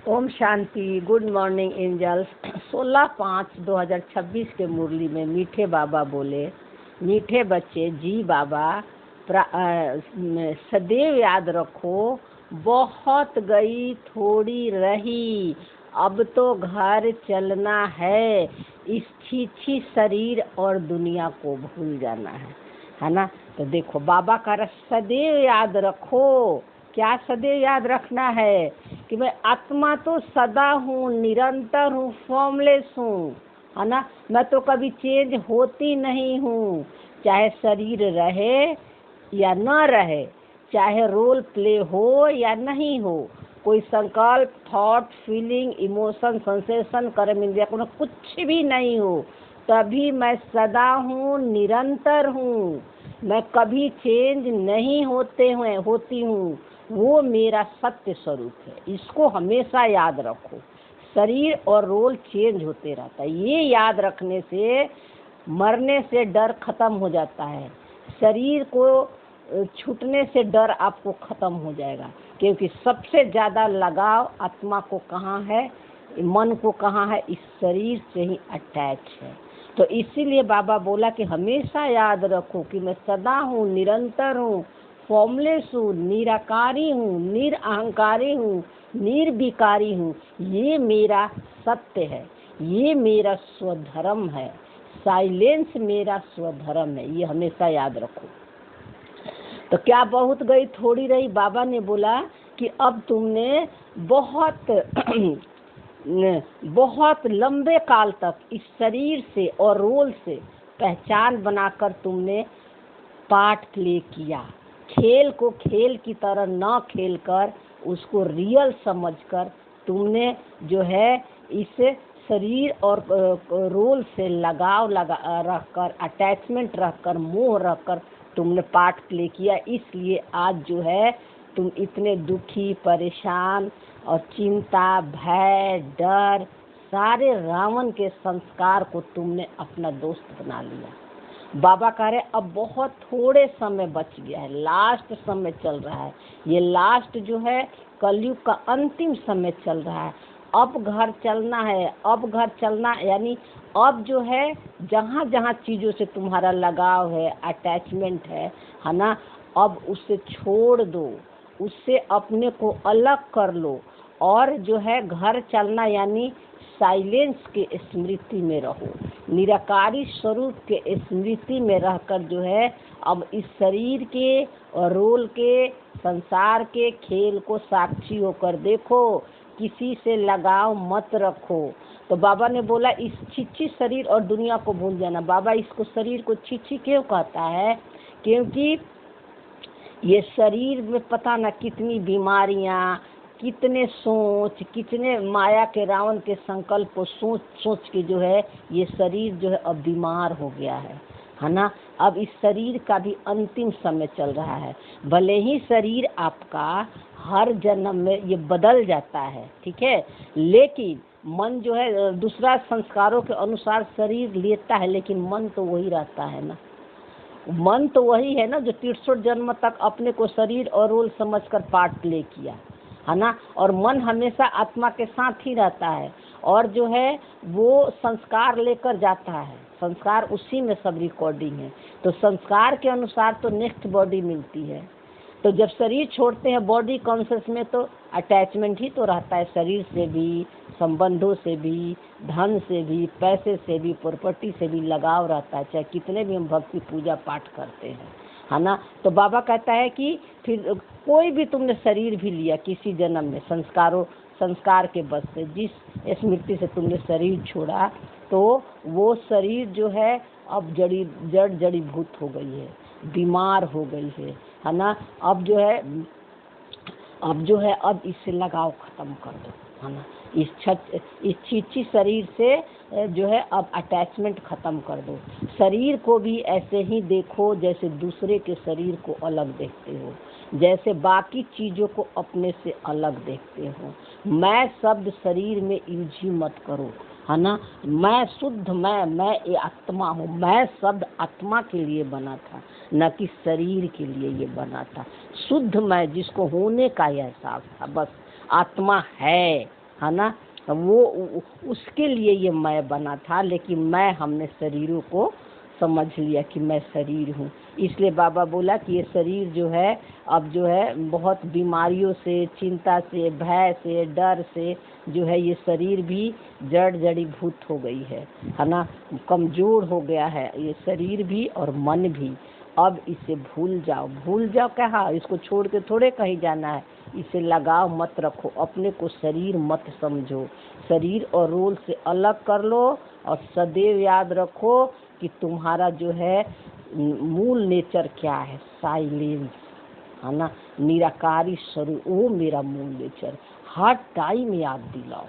ओम शांति। Good morning angels. 16/5/2026 के मुरली में मीठे बाबा बोले, मीठे बच्चे जी बाबा सदैव याद रखो, बहुत गई थोड़ी रही, अब तो घर चलना है, इस छीछी शरीर और दुनिया को भूल जाना है ना। तो देखो बाबा का सदैव याद रखो। क्या सदैव याद रखना है कि मैं आत्मा तो सदा हूँ, निरंतर हूँ, फॉर्मलेस हूँ, है ना। मैं तो कभी चेंज होती नहीं हूँ, चाहे शरीर रहे या न रहे, चाहे रोल प्ले हो या नहीं हो, कोई संकल्प, थॉट, फीलिंग, इमोशन, सेंसेशन, कर्म इंद्रिया को कुछ भी नहीं हो, तभी मैं सदा हूँ, निरंतर हूँ, मैं कभी चेंज नहीं होती हूँ। वो मेरा सत्य स्वरूप है। इसको हमेशा याद रखो। शरीर और रोल चेंज होते रहता है। ये याद रखने से मरने से डर खत्म हो जाता है। शरीर को छूटने से डर आपको खत्म हो जाएगा, क्योंकि सबसे ज़्यादा लगाव आत्मा को कहाँ है, मन को कहाँ है, इस शरीर से ही अटैच है। तो इसीलिए बाबा बोला कि हमेशा याद रखो कि मैं सदा हूँ, निरंतर हूँ, फॉर्मलेस हूँ, निराकारी हूँ, निरअहंकारी हूँ, निर्विकारी हूँ। ये मेरा सत्य है, ये मेरा स्वधर्म है, साइलेंस मेरा स्वधर्म है। ये हमेशा याद रखो। तो क्या बहुत गई थोड़ी रही। बाबा ने बोला कि अब तुमने बहुत लंबे काल तक इस शरीर से और रोल से पहचान बनाकर तुमने पार्ट प्ले किया। खेल को खेल की तरह न खेलकर उसको रियल समझकर तुमने जो है इस शरीर और रोल से लगाव रखकर, अटैचमेंट रखकर, मोह रखकर तुमने पार्ट प्ले किया। इसलिए आज जो है तुम इतने दुखी, परेशान और चिंता, भय, डर, सारे रावण के संस्कार को तुमने अपना दोस्त बना लिया। बाबा कह रहे अब बहुत थोड़े समय बच गया है, लास्ट समय चल रहा है। ये लास्ट जो है कलयुग का अंतिम समय चल रहा है। अब घर चलना है, अब घर चलना यानी अब जो है जहाँ जहाँ चीज़ों से तुम्हारा लगाव है, अटैचमेंट है ना, अब उसे छोड़ दो, उससे अपने को अलग कर लो और जो है घर चलना यानी साइलेंस के स्मृति में रहो, निराकारी स्वरूप के स्मृति में रहकर जो है अब इस शरीर के और रोल के, संसार के खेल को साक्षी होकर देखो, किसी से लगाव मत रखो। तो बाबा ने बोला इस छीछी शरीर और दुनिया को भूल जाना। बाबा इसको शरीर को छीछी क्यों कहता है? क्योंकि ये शरीर में पता न कितनी बीमारियां, कितने सोच, कितने माया के रावण के संकल्प को सोच सोच के जो है ये शरीर जो है अब बीमार हो गया है ना। अब इस शरीर का भी अंतिम समय चल रहा है। भले ही शरीर आपका हर जन्म में ये बदल जाता है, ठीक है, लेकिन मन जो है दूसरा संस्कारों के अनुसार शरीर लेता है, लेकिन मन तो वही रहता है ना। मन तो वही है ना जो 63 जन्म तक अपने को शरीर और रोल समझकर पार्ट प्ले किया है ना। और मन हमेशा आत्मा के साथ ही रहता है और जो है वो संस्कार लेकर जाता है। संस्कार उसी में सब रिकॉर्डिंग है। तो संस्कार के अनुसार तो नेक्स्ट बॉडी मिलती है। तो जब शरीर छोड़ते हैं बॉडी कॉन्शियस में तो अटैचमेंट ही तो रहता है, शरीर से भी, संबंधों से भी, धन से भी, पैसे से भी, प्रॉपर्टी से भी लगाव रहता है, चाहे कितने भी हम भक्ति पूजा पाठ करते हैं, है ना। तो बाबा कहता है कि फिर कोई भी तुमने शरीर भी लिया किसी जन्म में, संस्कार के बस से, जिस स्मृति से तुमने शरीर छोड़ा, तो वो शरीर जो है अब जड़ीभूत हो गई है, बीमार हो गई है ना। अब अब इससे लगाव खत्म कर दो, है ना। इस छीछी शरीर से जो है अब अटैचमेंट खत्म कर दो। शरीर को भी ऐसे ही देखो जैसे दूसरे के शरीर को अलग देखते हो, जैसे बाकी चीज़ों को अपने से अलग देखते हो। मैं शब्द शरीर में यूज ही मत करो, है ना। मैं शुद्ध, मैं ये आत्मा हूँ। मैं शब्द आत्मा के लिए बना था, न कि शरीर के लिए ये बना था। शुद्ध मैं, जिसको होने का एहसास था, बस आत्मा है, है ना। उसके लिए ये मैं बना था, लेकिन मैं हमने शरीरों को समझ लिया कि मैं शरीर हूँ। इसलिए बाबा बोला कि ये शरीर जो है अब जो है बहुत बीमारियों से, चिंता से, भय से, डर से जो है ये शरीर भी जड़ीभूत हो गई है ना, कमजोर हो गया है ये शरीर भी और मन भी। अब इसे भूल जाओ कहा, इसको छोड़ के थोड़े कहीं जाना है, इसे लगाव मत रखो, अपने को शरीर मत समझो, शरीर और रोल से अलग कर लो और सदैव याद रखो कि तुम्हारा जो है मूल नेचर क्या है, साइलेंस, है ना, निराकारी स्वरूप, वो मेरा मूल नेचर। हर टाइम याद दिलाओ,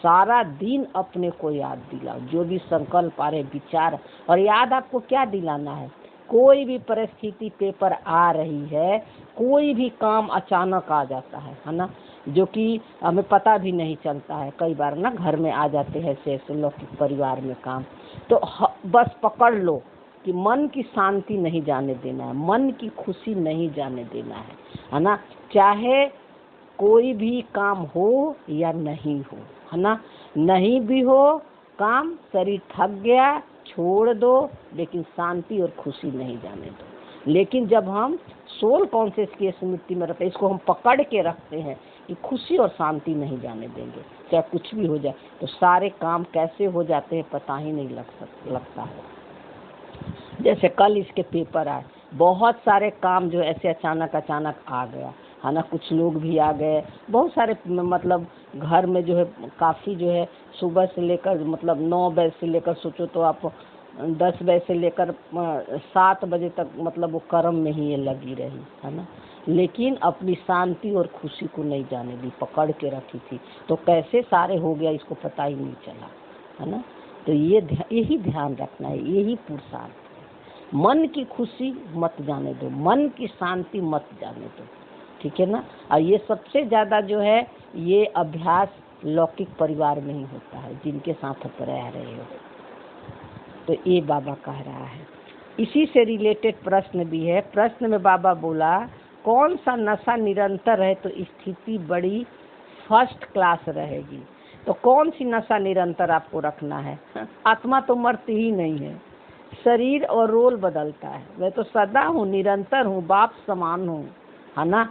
सारा दिन अपने को याद दिलाओ, जो भी संकल्प आ रहे विचार। और याद आपको क्या दिलाना है, कोई भी परिस्थिति पेपर आ रही है, कोई भी काम अचानक आ जाता है ना, जो कि हमें पता भी नहीं चलता है। कई बार ना घर में आ जाते हैं ऐसे लौकिक परिवार में काम, तो बस पकड़ लो कि मन की शांति नहीं जाने देना है, मन की खुशी नहीं जाने देना है ना। चाहे कोई भी काम हो या नहीं हो, है ना, नहीं भी हो काम, शरीर थक गया, छोड़ दो, लेकिन शांति और खुशी नहीं जाने दो। लेकिन जब हम सोल कॉन्शियस की स्मृति में रखते हैं, इसको हम पकड़ के रखते हैं कि खुशी और शांति नहीं जाने देंगे, चाहे कुछ भी हो जाए, तो सारे काम कैसे हो जाते हैं पता ही नहीं लगता है। जैसे कल इसके पेपर आए, बहुत सारे काम जो ऐसे अचानक आ गया, है ना, कुछ लोग भी आ गए, बहुत सारे, मतलब घर में जो है काफ़ी जो है सुबह से लेकर, मतलब 9 बजे से लेकर, सोचो तो आप 10 बजे से लेकर 7 बजे तक, मतलब वो कर्म में ही ये लगी रही, है ना, लेकिन अपनी शांति और खुशी को नहीं जाने दी, पकड़ के रखी थी। तो कैसे सारे हो गया इसको पता ही नहीं चला, है ना। तो यही ध्यान रखना है, यही पुरुषार्थ है। मन की खुशी मत जाने दो, मन की शांति मत जाने दो, ठीक है ना। और ये सबसे ज़्यादा जो है ये अभ्यास लौकिक परिवार में ही होता है, जिनके साथ आप रह रहे हो। तो ये बाबा कह रहा है। इसी से रिलेटेड प्रश्न भी है। प्रश्न में बाबा बोला, कौन सा नशा निरंतर है तो स्थिति बड़ी फर्स्ट क्लास रहेगी। तो कौन सी नशा निरंतर आपको रखना है? आत्मा तो मरती ही नहीं है, शरीर और रोल बदलता है। मैं तो सदा हूँ, निरंतर हूँ, बाप समान हूँ, है ना,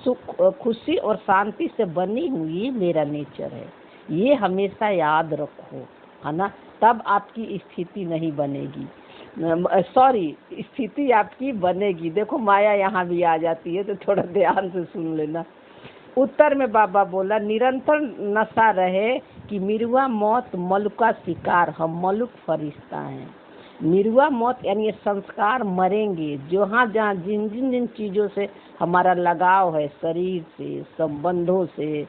सुख खुशी और शांति से बनी हूँ, ये मेरा नेचर है, ये हमेशा याद रखो, है ना। तब आपकी स्थिति नहीं बनेगी, सॉरी, स्थिति आपकी बनेगी। देखो माया यहाँ भी आ जाती है, तो थोड़ा ध्यान से सुन लेना। उत्तर में बाबा बोला, निरंतर नशा रहे कि मिरुआ मौत मलुक का शिकार, हम मलुक फरिश्ता हैं। मिरुआ मौत यानी ये संस्कार मरेंगे, जहाँ जहाँ जिन जिन चीज़ों से हमारा लगाव है, शरीर से, संबंधों से,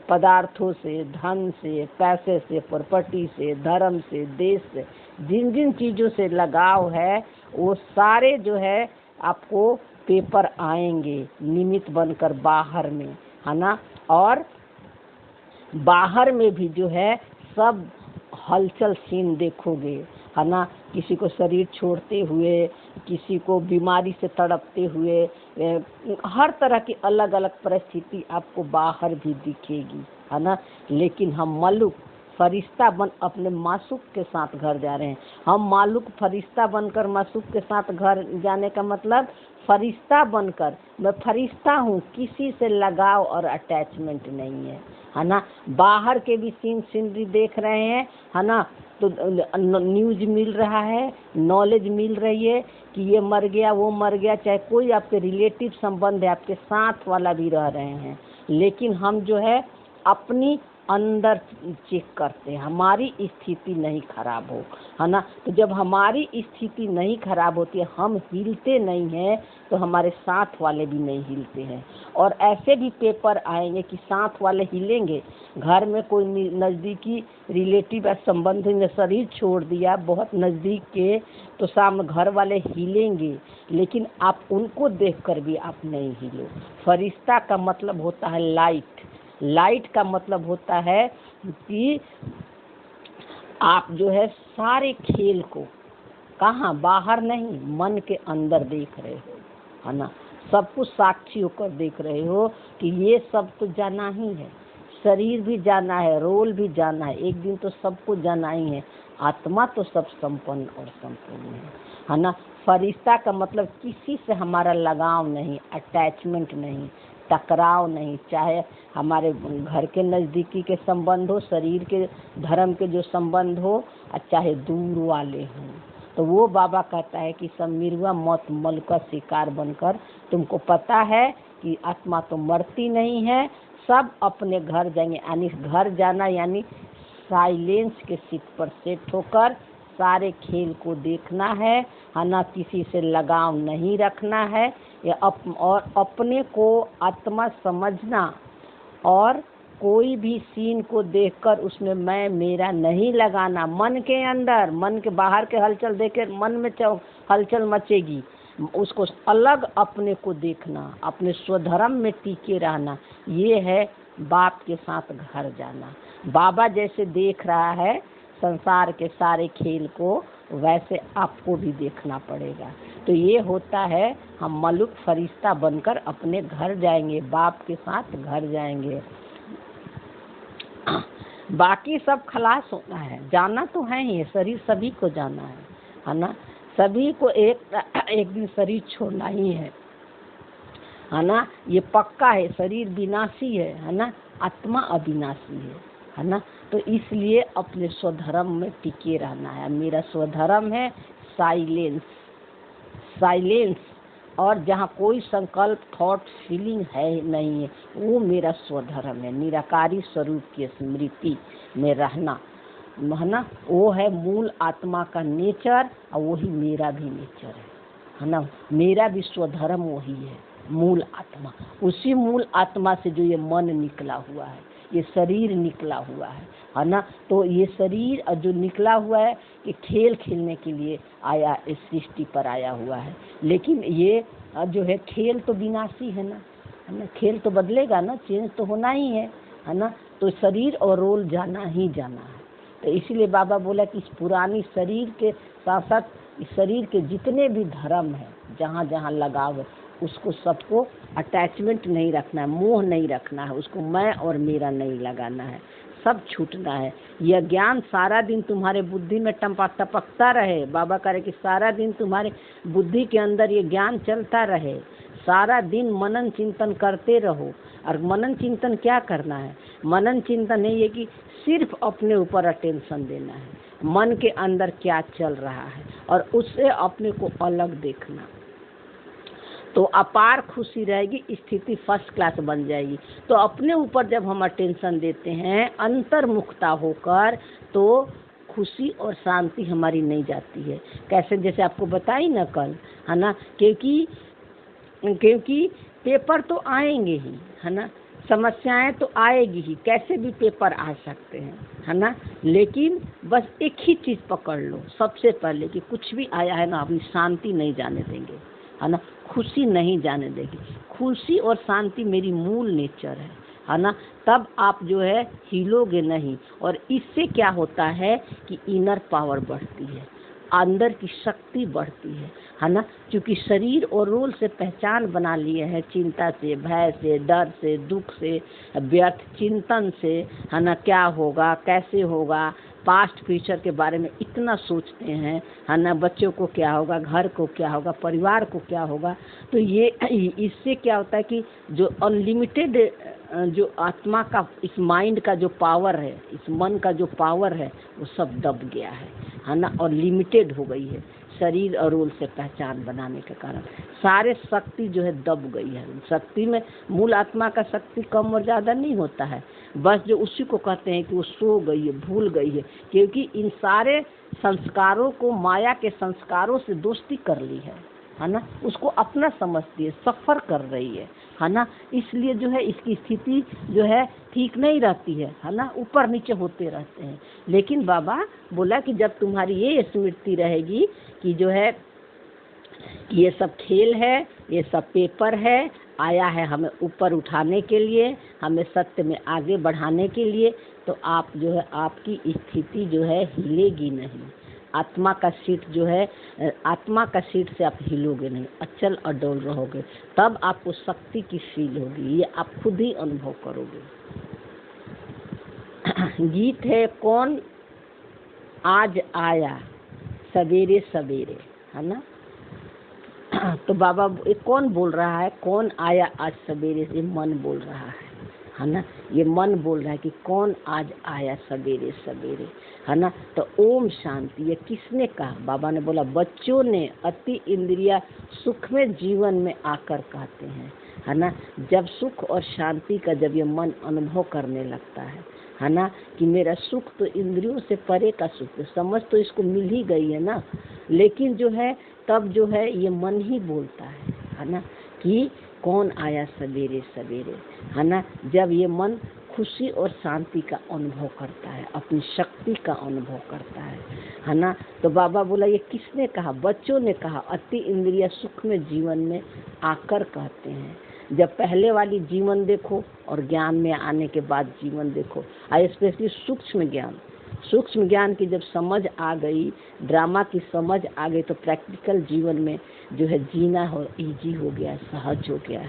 पदार्थों से, धन से, पैसे से, प्रॉपर्टी से, धर्म से, देश से, जिन जिन चीज़ों से लगाव है, वो सारे जो है आपको पेपर आएंगे निमित्त बनकर बाहर में, है ना। और बाहर में भी जो है सब हलचल सीन देखोगे, है ना, किसी को शरीर छोड़ते हुए, किसी को बीमारी से तड़पते हुए, हर तरह की अलग अलग परिस्थिति आपको बाहर भी दिखेगी, है ना। लेकिन हम मलुक फरिश्ता बन अपने मासूक के साथ घर जा रहे हैं। हम मालूक फरिश्ता बनकर मासूक के साथ घर जाने का मतलब, फरिश्ता बनकर, मैं फरिश्ता हूँ, किसी से लगाव और अटैचमेंट नहीं है, है ना। बाहर के भी सीनरी देख रहे हैं, है ना, तो न्यूज मिल रहा है, नॉलेज मिल रही है कि ये मर गया, वो मर गया, चाहे कोई आपके रिलेटिव संबंध है, आपके साथ वाला भी रह रहे हैं। लेकिन हम जो है अपनी अंदर चेक करते हैं, हमारी स्थिति नहीं खराब हो, है ना। तो जब हमारी स्थिति नहीं खराब होती है, हम हिलते नहीं हैं, तो हमारे साथ वाले भी नहीं हिलते हैं। और ऐसे भी पेपर आएंगे कि साथ वाले हिलेंगे, घर में कोई नज़दीकी रिलेटिव या संबंधी ने शरीर छोड़ दिया बहुत नज़दीक के, तो सामने घर वाले हिलेंगे, लेकिन आप उनको देखकर भी आप नहीं हिले। फरिश्ता का मतलब होता है लाइट, लाइट का मतलब होता है कि आप जो है सारे खेल को कहाँ, बाहर नहीं, मन के अंदर देख रहे हो, है ना। सब कुछ साक्षी होकर देख रहे हो कि ये सब तो जाना ही है, शरीर भी जाना है, रोल भी जाना है, एक दिन तो सबको जाना ही है। आत्मा तो सब संपन्न और संपूर्ण है ना। फरिश्ता का मतलब किसी से हमारा लगाव नहीं, अटैचमेंट नहीं, टकराव नहीं, चाहे हमारे घर के नज़दीकी के संबंध हो, शरीर के धर्म के जो संबंध हो, और चाहे दूर वाले हों। तो वो बाबा कहता है कि सब मिरुआ मौत मल का शिकार बनकर, तुमको पता है कि आत्मा तो मरती नहीं है, सब अपने घर जाएंगे। यानी घर जाना यानी साइलेंस के सीट पर सेट होकर सारे खेल को देखना है ना, किसी से लगाव नहीं रखना है, और अपने को आत्मा समझना, और कोई भी सीन को देखकर उसमें मैं मेरा नहीं लगाना। मन के अंदर, मन के बाहर के हलचल देकर मन में हलचल मचेगी, उसको अलग अपने को देखना, अपने स्वधर्म में टिके रहना। ये है बाप के साथ घर जाना। बाबा जैसे देख रहा है संसार के सारे खेल को, वैसे आपको भी देखना पड़ेगा। तो ये होता है, हम मलुक फरिश्ता बनकर अपने घर जाएंगे, बाप के साथ घर जाएंगे। बाकी सब खलास होना है, जाना तो है ही, शरीर सभी को जाना है ना। सभी को एक दिन शरीर छोड़ना ही है ना। ये पक्का है, शरीर विनाशी है ना, आत्मा अविनाशी है ना। तो इसलिए अपने स्वधर्म में टिके रहना है। मेरा स्वधर्म है साइलेंस, साइलेंस, और जहाँ कोई संकल्प, थॉट, फीलिंग है नहीं है, वो मेरा स्वधर्म है। निराकारी स्वरूप की स्मृति में रहना है ना, वो है मूल आत्मा का नेचर, और वही मेरा भी नेचर है ना। मेरा भी स्वधर्म वही है, मूल आत्मा। उसी मूल आत्मा से जो ये मन निकला हुआ है, ये शरीर निकला हुआ है ना। तो ये शरीर जो निकला हुआ है, कि खेल खेलने के लिए आया, इस सृष्टि पर आया हुआ है। लेकिन ये जो है खेल तो विनाशी है ना, खेल तो बदलेगा ना, चेंज तो होना ही है ना। तो शरीर और रोल जाना ही जाना है। तो इसीलिए बाबा बोला कि इस पुरानी शरीर के साथ साथ इस शरीर के जितने भी धर्म है, जहाँ जहाँ लगाव है, उसको सबको अटैचमेंट नहीं रखना है, मोह नहीं रखना है, उसको मैं और मेरा नहीं लगाना है, सब छूटना है। यह ज्ञान सारा दिन तुम्हारे बुद्धि में टपकता रहे। बाबा कह रहे कि सारा दिन तुम्हारे बुद्धि के अंदर ये ज्ञान चलता रहे, सारा दिन मनन चिंतन करते रहो। और मनन चिंतन क्या करना है? मनन चिंतन नहीं है कि सिर्फ अपने ऊपर अटेंशन देना है, मन के अंदर क्या चल रहा है और उससे अपने को अलग देखना, तो अपार खुशी रहेगी, स्थिति फर्स्ट क्लास बन जाएगी। तो अपने ऊपर जब हम अटेंशन देते हैं अंतर्मुखता होकर, तो खुशी और शांति हमारी नहीं जाती है। कैसे? जैसे आपको बताई ना कल, है ना, क्योंकि पेपर तो आएंगे ही, है ना, समस्याएं तो आएगी ही, कैसे भी पेपर आ सकते हैं, है ना। लेकिन बस एक ही चीज़ पकड़ लो सबसे पहले कि कुछ भी आया है ना, अपनी शांति नहीं जाने देंगे, है ना, खुशी नहीं जाने देगी। खुशी और शांति मेरी मूल नेचर है ना। तब आप जो है हिलोगे नहीं। और इससे क्या होता है कि इनर पावर बढ़ती है, अंदर की शक्ति बढ़ती है ना। क्योंकि शरीर और रोल से पहचान बना लिए हैं, चिंता से, भय से, डर से, दुख से, व्यर्थ चिंतन से, है ना, क्या होगा, कैसे होगा, पास्ट फ्यूचर के बारे में इतना सोचते हैं, है ना, बच्चों को क्या होगा, घर को क्या होगा, परिवार को क्या होगा। तो ये इससे क्या होता है कि जो अनलिमिटेड जो आत्मा का, इस माइंड का जो पावर है, इस मन का जो पावर है, वो सब दब गया है ना, और लिमिटेड हो गई है शरीर और रोल से पहचान बनाने के कारण। सारे शक्ति जो है दब गई है। शक्ति में मूल आत्मा का शक्ति कम और ज़्यादा नहीं होता है, बस जो उसी को कहते हैं कि वो सो गई है, भूल गई है, क्योंकि इन सारे संस्कारों को, माया के संस्कारों से दोस्ती कर ली है ना, उसको अपना समझती है, सफ़र कर रही है ना। इसलिए जो है इसकी स्थिति जो है ठीक नहीं रहती है ना, ऊपर नीचे होते रहते हैं। लेकिन बाबा बोला कि जब तुम्हारी ये स्मृति रहेगी कि जो है कि ये सब खेल है, ये सब पेपर है, आया है हमें ऊपर उठाने के लिए, हमें सत्य में आगे बढ़ाने के लिए, तो आप जो है, आपकी स्थिति जो है हिलेगी नहीं। आत्मा का सीट जो है, आत्मा का सीट से आप हिलोगे नहीं, अचल अडोल रहोगे। तब आपको शक्ति की फील होगी, ये आप खुद ही अनुभव करोगे। गीत है कौन आज आया सवेरे सवेरे, है ना। तो बाबा ये कौन बोल रहा है, कौन आया आज सवेरे से, मन बोल रहा है ना। ये मन बोल रहा है कि कौन आज आया सवेरे सवेरे, है ना। तो ओम शांति ये किसने कहा, बाबा ने बोला बच्चों ने अति इंद्रिया सुख में जीवन में आकर कहते हैं, है ना। जब सुख और शांति का जब ये मन अनुभव करने लगता है ना, कि मेरा सुख तो इंद्रियों से परे का सुख है, समझ तो इसको मिल ही गई है ना, लेकिन जो है तब जो है ये मन ही बोलता है ना, कि कौन आया सवेरे सवेरे, है ना। जब ये मन खुशी और शांति का अनुभव करता है, अपनी शक्ति का अनुभव करता है ना। तो बाबा बोला ये किसने कहा, बच्चों ने कहा अति इंद्रिय सुख में जीवन में आकर कहते हैं। जब पहले वाली जीवन देखो और ज्ञान में आने के बाद जीवन देखो, स्पेशली सूक्ष्म ज्ञान की जब समझ आ गई, ड्रामा की समझ आ गई, तो प्रैक्टिकल जीवन में जो है जीना हो इजी हो गया, सहज हो गया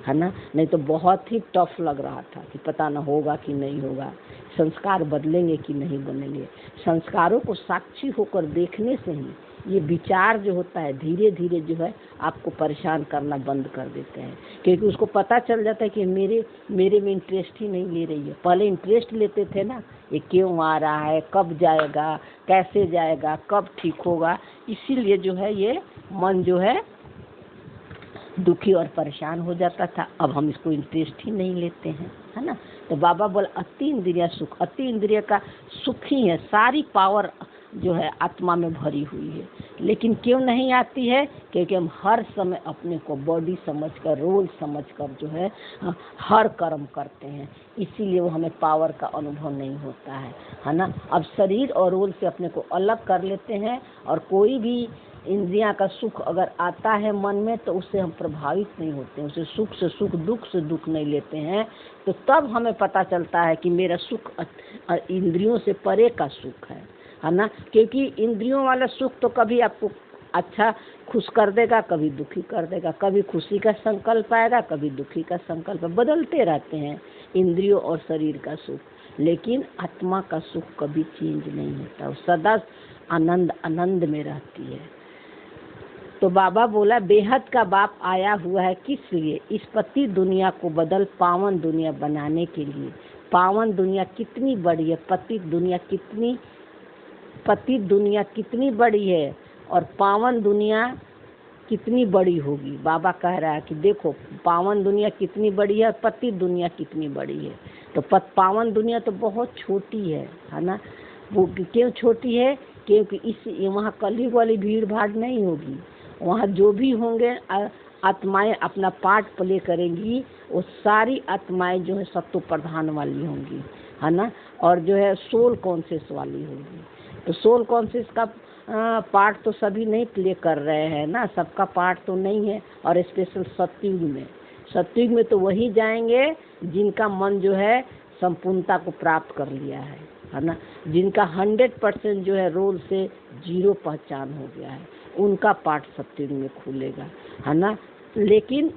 है ना। नहीं तो बहुत ही टफ लग रहा था कि पता ना होगा कि नहीं होगा, संस्कार बदलेंगे कि नहीं बदलेंगे। संस्कारों को साक्षी होकर देखने से ही ये विचार जो होता है धीरे धीरे जो है आपको परेशान करना बंद कर देते हैं, क्योंकि उसको पता चल जाता है कि मेरे में इंटरेस्ट ही नहीं ले रही है। पहले इंटरेस्ट लेते थे ना, ये क्यों आ रहा है, कब जाएगा, कैसे जाएगा, कब ठीक होगा, इसीलिए जो है ये मन जो है दुखी और परेशान हो जाता था। अब हम इसको इंटरेस्ट ही नहीं लेते हैं, है ना। तो बाबा बोला अति इंद्रिय सुख, अति इंद्रिय का सुख ही है, सारी पावर जो है आत्मा में भरी हुई है, लेकिन क्यों नहीं आती है, क्योंकि हम हर समय अपने को बॉडी समझकर, रोल समझकर जो है हर कर्म करते हैं, इसीलिए वो हमें पावर का अनुभव नहीं होता है ना। अब शरीर और रोल से अपने को अलग कर लेते हैं, और कोई भी इंद्रियां का सुख अगर आता है मन में तो उससे हम प्रभावित नहीं होते हैं, उसे सुख से सुख, दुख से दुख नहीं लेते हैं। तो तब हमें पता चलता है कि मेरा सुख इंद्रियों से परे का सुख है ना। क्योंकि इंद्रियों वाला सुख तो कभी आपको अच्छा खुश कर देगा, कभी दुखी कर देगा, कभी खुशी का संकल्प आएगा, कभी दुखी का संकल्प, बदलते रहते हैं इंद्रियों और शरीर का सुख। लेकिन आत्मा का सुख कभी चेंज नहीं होता, वो सदा आनंद में रहती है। तो बाबा बोला बेहद का बाप आया हुआ है किस लिए, इस पति दुनिया को बदल पावन दुनिया बनाने के लिए। पावन दुनिया कितनी बड़ी है, पति दुनिया कितनी बड़ी है, और पावन दुनिया कितनी बड़ी होगी। बाबा कह रहा है कि देखो पावन दुनिया कितनी बड़ी है, पति दुनिया कितनी बड़ी है। तो पावन दुनिया तो बहुत छोटी है ना। वो क्यों छोटी है, क्योंकि वहाँ कलयुग वाली भीड़ भाड़ नहीं होगी। वहाँ जो भी होंगे आत्माएं अपना पार्ट प्ले करेंगी, वो सारी आत्माएं जो है सत्व प्रधान वाली होंगी, है ना। और जो है सोल कॉन्शियस वाली होगी। तो सोल कॉन्शियस का पार्ट तो सभी नहीं प्ले कर रहे हैं ना, सबका पार्ट तो नहीं है। और स्पेशल सत्युग में तो वही जाएंगे जिनका मन जो है संपूर्णता को प्राप्त कर लिया है ना। जिनका 100% जो है रोल से 0 पहचान हो गया है, उनका पार्ट सत्युग में खुलेगा, है ना। लेकिन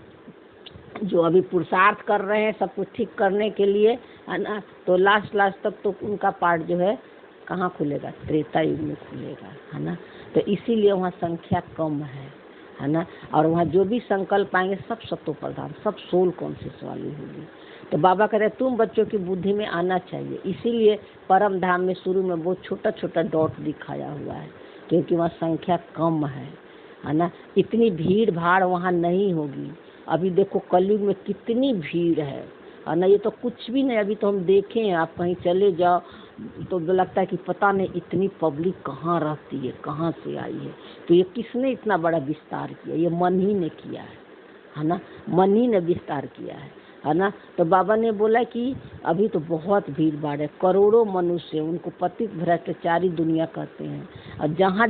जो अभी पुरुषार्थ कर रहे हैं सब कुछ ठीक करने के लिए, है ना, तो लास्ट तक तो उनका पार्ट जो है कहाँ खुलेगा, त्रेता युग में खुलेगा, है ना। तो इसीलिए वहाँ संख्या कम है ना। और वहाँ जो भी संकल्प आएंगे सब सत्व प्रधान, सब सोल कॉन्शियस वाली होगी। तो बाबा कह रहे तुम बच्चों की बुद्धि में आना चाहिए, इसीलिए परम धाम में शुरू में बहुत छोटा छोटा डॉट दिखाया हुआ है, क्योंकि वहाँ संख्या कम है ना। इतनी भीड़ भाड़ वहाँ नहीं होगी। अभी देखो कलयुग में कितनी भीड़ है ना। ये तो कुछ भी नहीं, अभी तो हम देखें, आप कहीं चले जाओ तो लगता है कि पता नहीं इतनी पब्लिक कहाँ रहती है, कहाँ से आई है। तो ये किसने इतना बड़ा विस्तार किया, ये मन ही ने किया है ना। मन ही ने विस्तार किया है ना। तो बाबा ने बोला कि अभी तो बहुत भीड़ भाड़ है, करोड़ों मनुष्य, उनको पतित भ्रष्टाचारी दुनिया कहते हैं। और जहाँ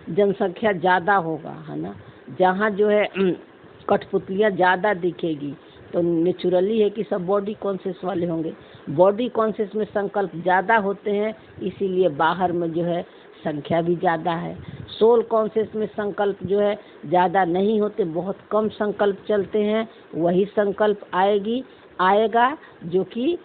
जनसंख्या ज़्यादा होगा, है ना, जहाँ जो है कठपुतलियाँ ज़्यादा दिखेगी, तो नेचुरली है कि सब बॉडी कॉन्शियस वाले होंगे। बॉडी कॉन्शियस में संकल्प ज़्यादा होते हैं, इसीलिए बाहर में जो है संख्या भी ज़्यादा है। सोल कॉन्शियस में संकल्प जो है ज़्यादा नहीं होते, बहुत कम संकल्प चलते हैं। वही संकल्प आएगा जो कि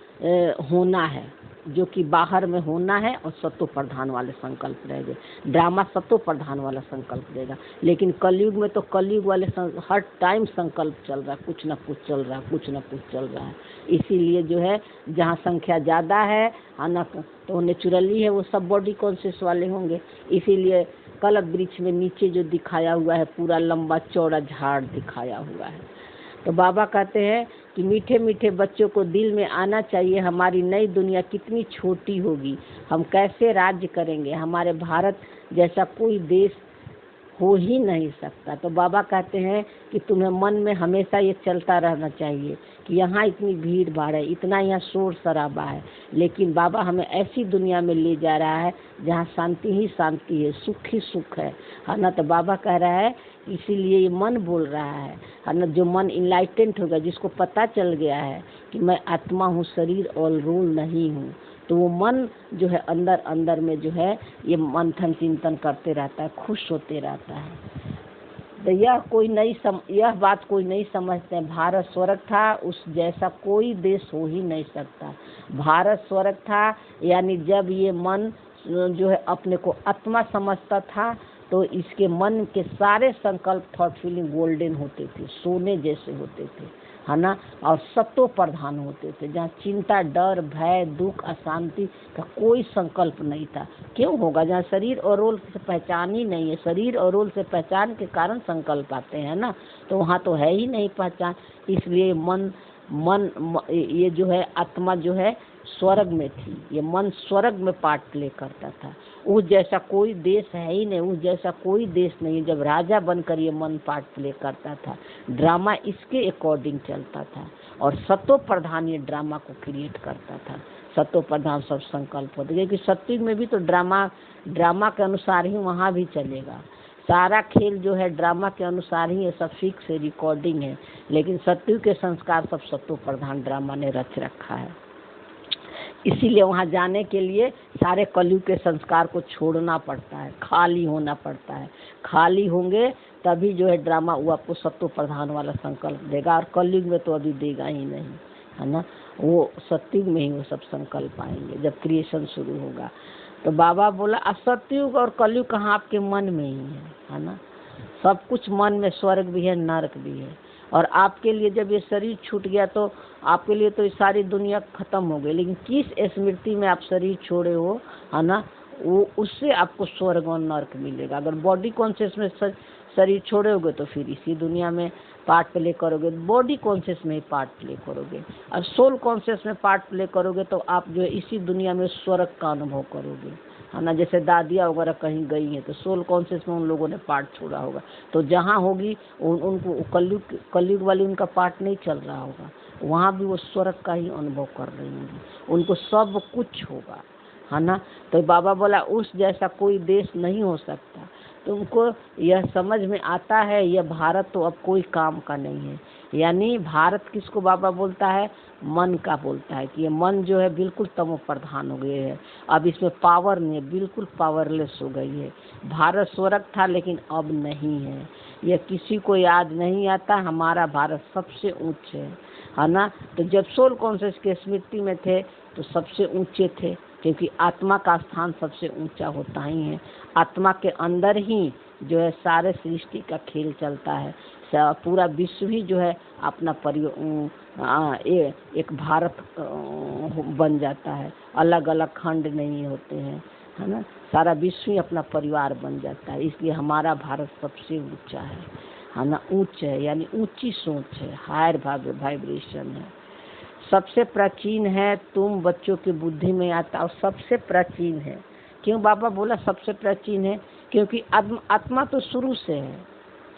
होना है, जो कि बाहर में होना है, और सत्व प्रधान वाले संकल्प रहेंगे। ड्रामा सत्व प्रधान वाला संकल्प रहेगा। लेकिन कलयुग में तो कलयुग वाले हर टाइम संकल्प चल रहा है, कुछ ना कुछ चल रहा है, कुछ ना कुछ चल रहा है। इसीलिए जो है जहाँ संख्या ज़्यादा है ना, तो नेचुरली है वो सब बॉडी कॉन्शियस वाले होंगे। इसीलिए कल्प वृक्ष में नीचे जो दिखाया हुआ है पूरा लंबा चौड़ा झाड़ दिखाया हुआ है। तो बाबा कहते हैं कि मीठे मीठे बच्चों को दिल में आना चाहिए, हमारी नई दुनिया कितनी छोटी होगी, हम कैसे राज्य करेंगे, हमारे भारत जैसा कोई देश हो ही नहीं सकता। तो बाबा कहते हैं कि तुम्हें मन में हमेशा ये चलता रहना चाहिए कि यहाँ इतनी भीड़ भाड़ है, इतना यहाँ शोर शराबा है, लेकिन बाबा हमें ऐसी दुनिया में ले जा रहा है जहाँ शांति ही शांति है, सुख ही सुख है ना। तो बाबा कह रहा है इसीलिए ये मन बोल रहा है ना। जो मन इनलाइटेंट होगा, जिसको पता चल गया है कि मैं आत्मा हूँ, शरीर और रूल नहीं हूँ, तो वो मन जो है अंदर अंदर में जो है ये मंथन चिंतन करते रहता है, खुश होते रहता है। तो यह बात कोई नहीं समझते हैं। भारत स्वर्ग था, उस जैसा कोई देश हो ही नहीं सकता। भारत स्वर्ग था यानी जब ये मन जो है अपने को आत्मा समझता था, तो इसके मन के सारे संकल्प थॉट फीलिंग गोल्डन होते थे, सोने जैसे होते थे, है ना। और सत्व प्रधान होते थे, जहाँ चिंता, डर, भय, दुख, अशांति का कोई संकल्प नहीं था। क्यों होगा? जहाँ शरीर और रोल से पहचान ही नहीं है। शरीर और रोल से पहचान के कारण संकल्प आते हैं ना, तो वहाँ तो है ही नहीं पहचान। इसलिए ये जो है आत्मा जो है स्वर्ग में थी, ये मन स्वर्ग में पार्ट प्ले करता था। उस जैसा कोई देश है ही नहीं, उस जैसा कोई देश नहीं। जब राजा बनकर ये मन पार्ट प्ले करता था, ड्रामा इसके अकॉर्डिंग चलता था, और सत्व प्रधान ये ड्रामा को क्रिएट करता था। सत्व प्रधान सब संकल्प होते, क्योंकि सत्युग में भी तो ड्रामा के अनुसार ही वहाँ भी चलेगा। सारा खेल जो है ड्रामा के अनुसार ही, ये सब फिक्स है, रिकॉर्डिंग है। लेकिन सत्युग के संस्कार सब सत्व प्रधान ड्रामा ने रच रखा है। इसीलिए वहाँ जाने के लिए सारे कलयुग के संस्कार को छोड़ना पड़ता है, खाली होना पड़ता है। खाली होंगे तभी जो है ड्रामा वो आपको सत्व प्रधान वाला संकल्प देगा, और कलयुग में तो अभी देगा ही नहीं, है ना। वो सत्युग में ही वो सब संकल्प आएंगे जब क्रिएशन शुरू होगा। तो बाबा बोला असत्युग और कलयुग कहाँ, आपके मन में ही है ना। सब कुछ मन में, स्वर्ग भी है, नरक भी है। और आपके लिए जब ये शरीर छूट गया तो आपके लिए तो ये सारी दुनिया खत्म हो गई, लेकिन किस स्मृति में आप शरीर छोड़े हो, है ना, वो उससे आपको स्वर्ग और नरक मिलेगा। अगर बॉडी कॉन्शियस में शरीर छोड़े होगे तो फिर इसी दुनिया में पार्ट प्ले करोगे, बॉडी कॉन्शियस में ही पार्ट प्ले करोगे। और सोल कॉन्शियस में पार्ट प्ले करोगे तो आप जो है इसी दुनिया में स्वर्ग का अनुभव करोगे, है ना। जैसे दादिया वगैरह कहीं गई हैं तो सोल कॉन्शियस में उन लोगों ने पार्ट छोड़ा होगा, तो जहाँ होगी उनको कलयुग वाली उनका पार्ट नहीं चल रहा होगा, वहाँ भी वो स्वर्ग का ही अनुभव कर रही होंगी, उनको सब कुछ होगा, है ना। तो बाबा बोला उस जैसा कोई देश नहीं हो सकता। तुमको यह समझ में आता है, यह भारत तो अब कोई काम का नहीं है। यानी भारत किसको बाबा बोलता है? मन का बोलता है कि ये मन जो है बिल्कुल तमो प्रधान हो गए है, अब इसमें पावर नहीं है, बिल्कुल पावरलेस हो गई है। भारत स्वर्ग था लेकिन अब नहीं है, यह किसी को याद नहीं आता। हमारा भारत सबसे ऊंचे है ना। तो जब सोल कॉन्शियस के स्मृति में थे तो सबसे ऊंचे थे, क्योंकि आत्मा का स्थान सबसे ऊंचा होता ही है। आत्मा के अंदर ही जो है सारे सृष्टि का खेल चलता है। पूरा विश्व ही जो है अपना एक भारत बन जाता है, अलग अलग खंड नहीं होते हैं, है ना। सारा विश्व ही अपना परिवार बन जाता है। इसलिए हमारा भारत सबसे ऊंचा है ना। ऊंच है यानी ऊंची सोच है, हायर वाइब्रेशन है, सबसे प्राचीन है। तुम बच्चों की बुद्धि में आता और सबसे प्राचीन है। क्यों बाबा बोला सबसे प्राचीन है? क्योंकि आत्मा तो शुरू से है,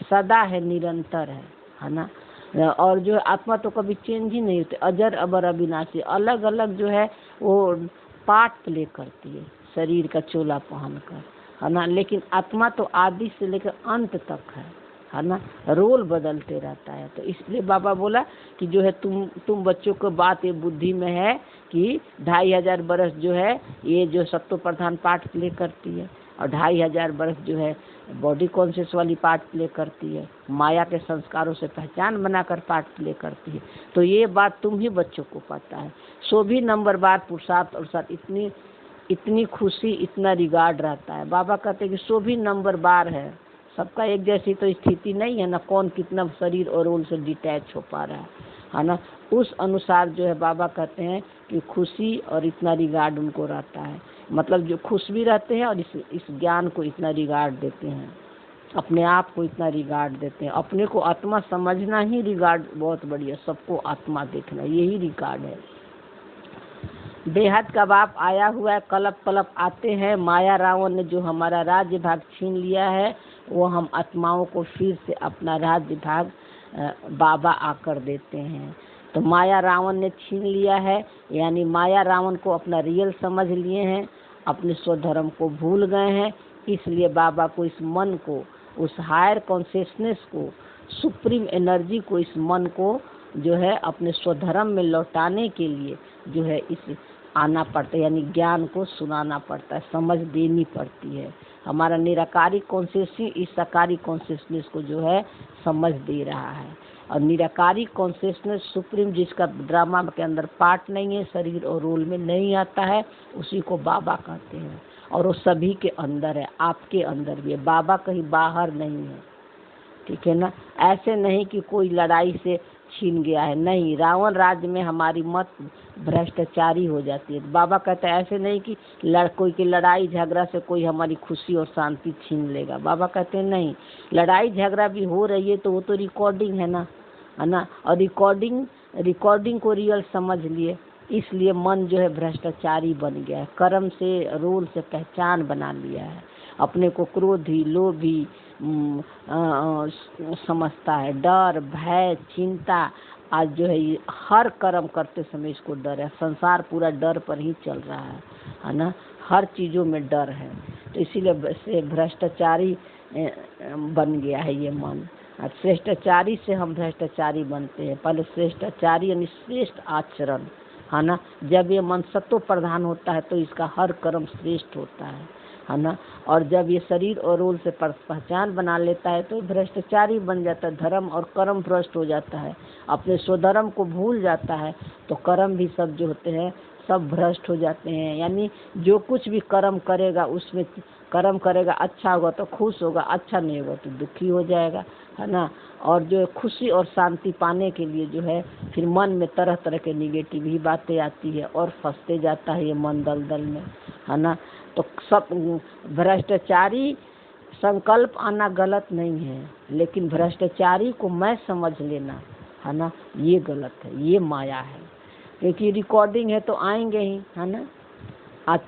सदा है, निरंतर है ना। और जो आत्मा तो कभी चेंज ही नहीं होती, अजर अबर अविनाशी। अलग अलग जो है वो पार्ट प्ले करती है शरीर का चोला पहनकर, है ना। लेकिन आत्मा तो आदि से लेकर अंत तक है ना, रोल बदलते रहता है। तो इसलिए बाबा बोला कि जो है तुम बच्चों को बात ये बुद्धि में है कि 2500 बरस जो है ये जो सत्व प्रधान पार्ट प्ले करती है, और 2500 वर्ष जो है बॉडी कॉन्शियस वाली पार्ट प्ले करती है, माया के संस्कारों से पहचान बनाकर पार्ट प्ले करती है। तो ये बात तुम ही बच्चों को पता है। 120 नंबर बार पुरुषार्थ और साथ इतनी खुशी, इतना रिगार्ड रहता है। बाबा कहते हैं कि 120 नंबर बार है, सबका एक जैसी तो स्थिति नहीं है ना, कौन कितना शरीर और रोल से डिटैच हो पा रहा है ना। उस अनुसार जो है बाबा कहते हैं कि खुशी और इतना रिगार्ड उनको रहता है, मतलब जो खुश भी रहते हैं और इस ज्ञान को इतना रिगार्ड देते हैं, अपने आप को इतना रिगार्ड देते हैं। अपने को आत्मा समझना ही रिगार्ड बहुत बढ़िया, सबको आत्मा देखना यही रिगार्ड है। बेहद का बाप आया हुआ है, कलप कलप आते हैं। माया रावण ने जो हमारा राज्य भाग छीन लिया है, वो हम आत्माओं को फिर से अपना राज्य भाग बाबा आकर देते हैं। तो माया रावण ने छीन लिया है, यानी माया रावण को अपना रियल समझ लिए हैं, अपने स्वधर्म को भूल गए हैं। इसलिए बाबा को इस मन को, उस हायर कॉन्शियसनेस को, सुप्रीम एनर्जी को, इस मन को जो है अपने स्वधर्म में लौटाने के लिए जो है इस आना पड़ता है, यानी ज्ञान को सुनाना पड़ता है, समझ देनी पड़ती है। हमारा निराकारी कॉन्शियसनेस इस साकारी कॉन्शियसनेस को जो है समझ दे रहा है। और निराकारी कॉन्शियसनेस सुप्रीम, जिसका ड्रामा के अंदर पार्ट नहीं है, शरीर और रोल में नहीं आता है, उसी को बाबा कहते हैं। और वो सभी के अंदर है, आपके अंदर भी है, बाबा कहीं बाहर नहीं है, ठीक है ना। ऐसे नहीं कि कोई लड़ाई से छीन गया है, नहीं, रावण राज्य में हमारी मत भ्रष्टाचारी हो जाती है। बाबा कहते हैं ऐसे नहीं कि कोई की लड़ाई झगड़ा से कोई हमारी खुशी और शांति छीन लेगा। बाबा कहते हैं नहीं, लड़ाई झगड़ा भी हो रही है तो वो तो रिकॉर्डिंग है ना, और रिकॉर्डिंग को रियल समझ लिए, इसलिए मन जो है भ्रष्टाचारी बन गया है, कर्म से, रोल से पहचान बना लिया है, अपने को क्रोधी, लोभी समझता है, डर, भय, चिंता। आज जो है ये हर कर्म करते समय इसको डर है, संसार पूरा डर पर ही चल रहा है ना, हर चीज़ों में डर है। तो इसीलिए से भ्रष्टाचारी बन गया है ये मन। श्रेष्ठाचारी से हम भ्रष्टाचारी बनते हैं। पहले श्रेष्ठाचारी यानी श्रेष्ठ आचरण, है ना। जब ये मन सत्व प्रधान होता है तो इसका हर कर्म श्रेष्ठ होता है ना। और जब ये शरीर और रोल से पहचान बना लेता है तो भ्रष्टाचारी बन जाता है, धर्म और कर्म भ्रष्ट हो जाता है, अपने स्वधर्म को भूल जाता है, तो कर्म भी सब जो होते हैं सब भ्रष्ट हो जाते हैं। यानी जो कुछ भी कर्म करेगा, उसमें कर्म करेगा अच्छा होगा तो खुश होगा, अच्छा नहीं होगा तो दुखी हो जाएगा, है ना। और जो खुशी और शांति पाने के लिए जो है फिर मन में तरह तरह के निगेटिव ही बातें आती है और फंसते जाता है ये मन दलदल में, है ना। तो सब भ्रष्टाचारी संकल्प आना गलत नहीं है, लेकिन भ्रष्टाचारी को मैं समझ लेना, है ना, ये गलत है, ये माया है। क्योंकि रिकॉर्डिंग है तो आएंगे ही, है ना। आज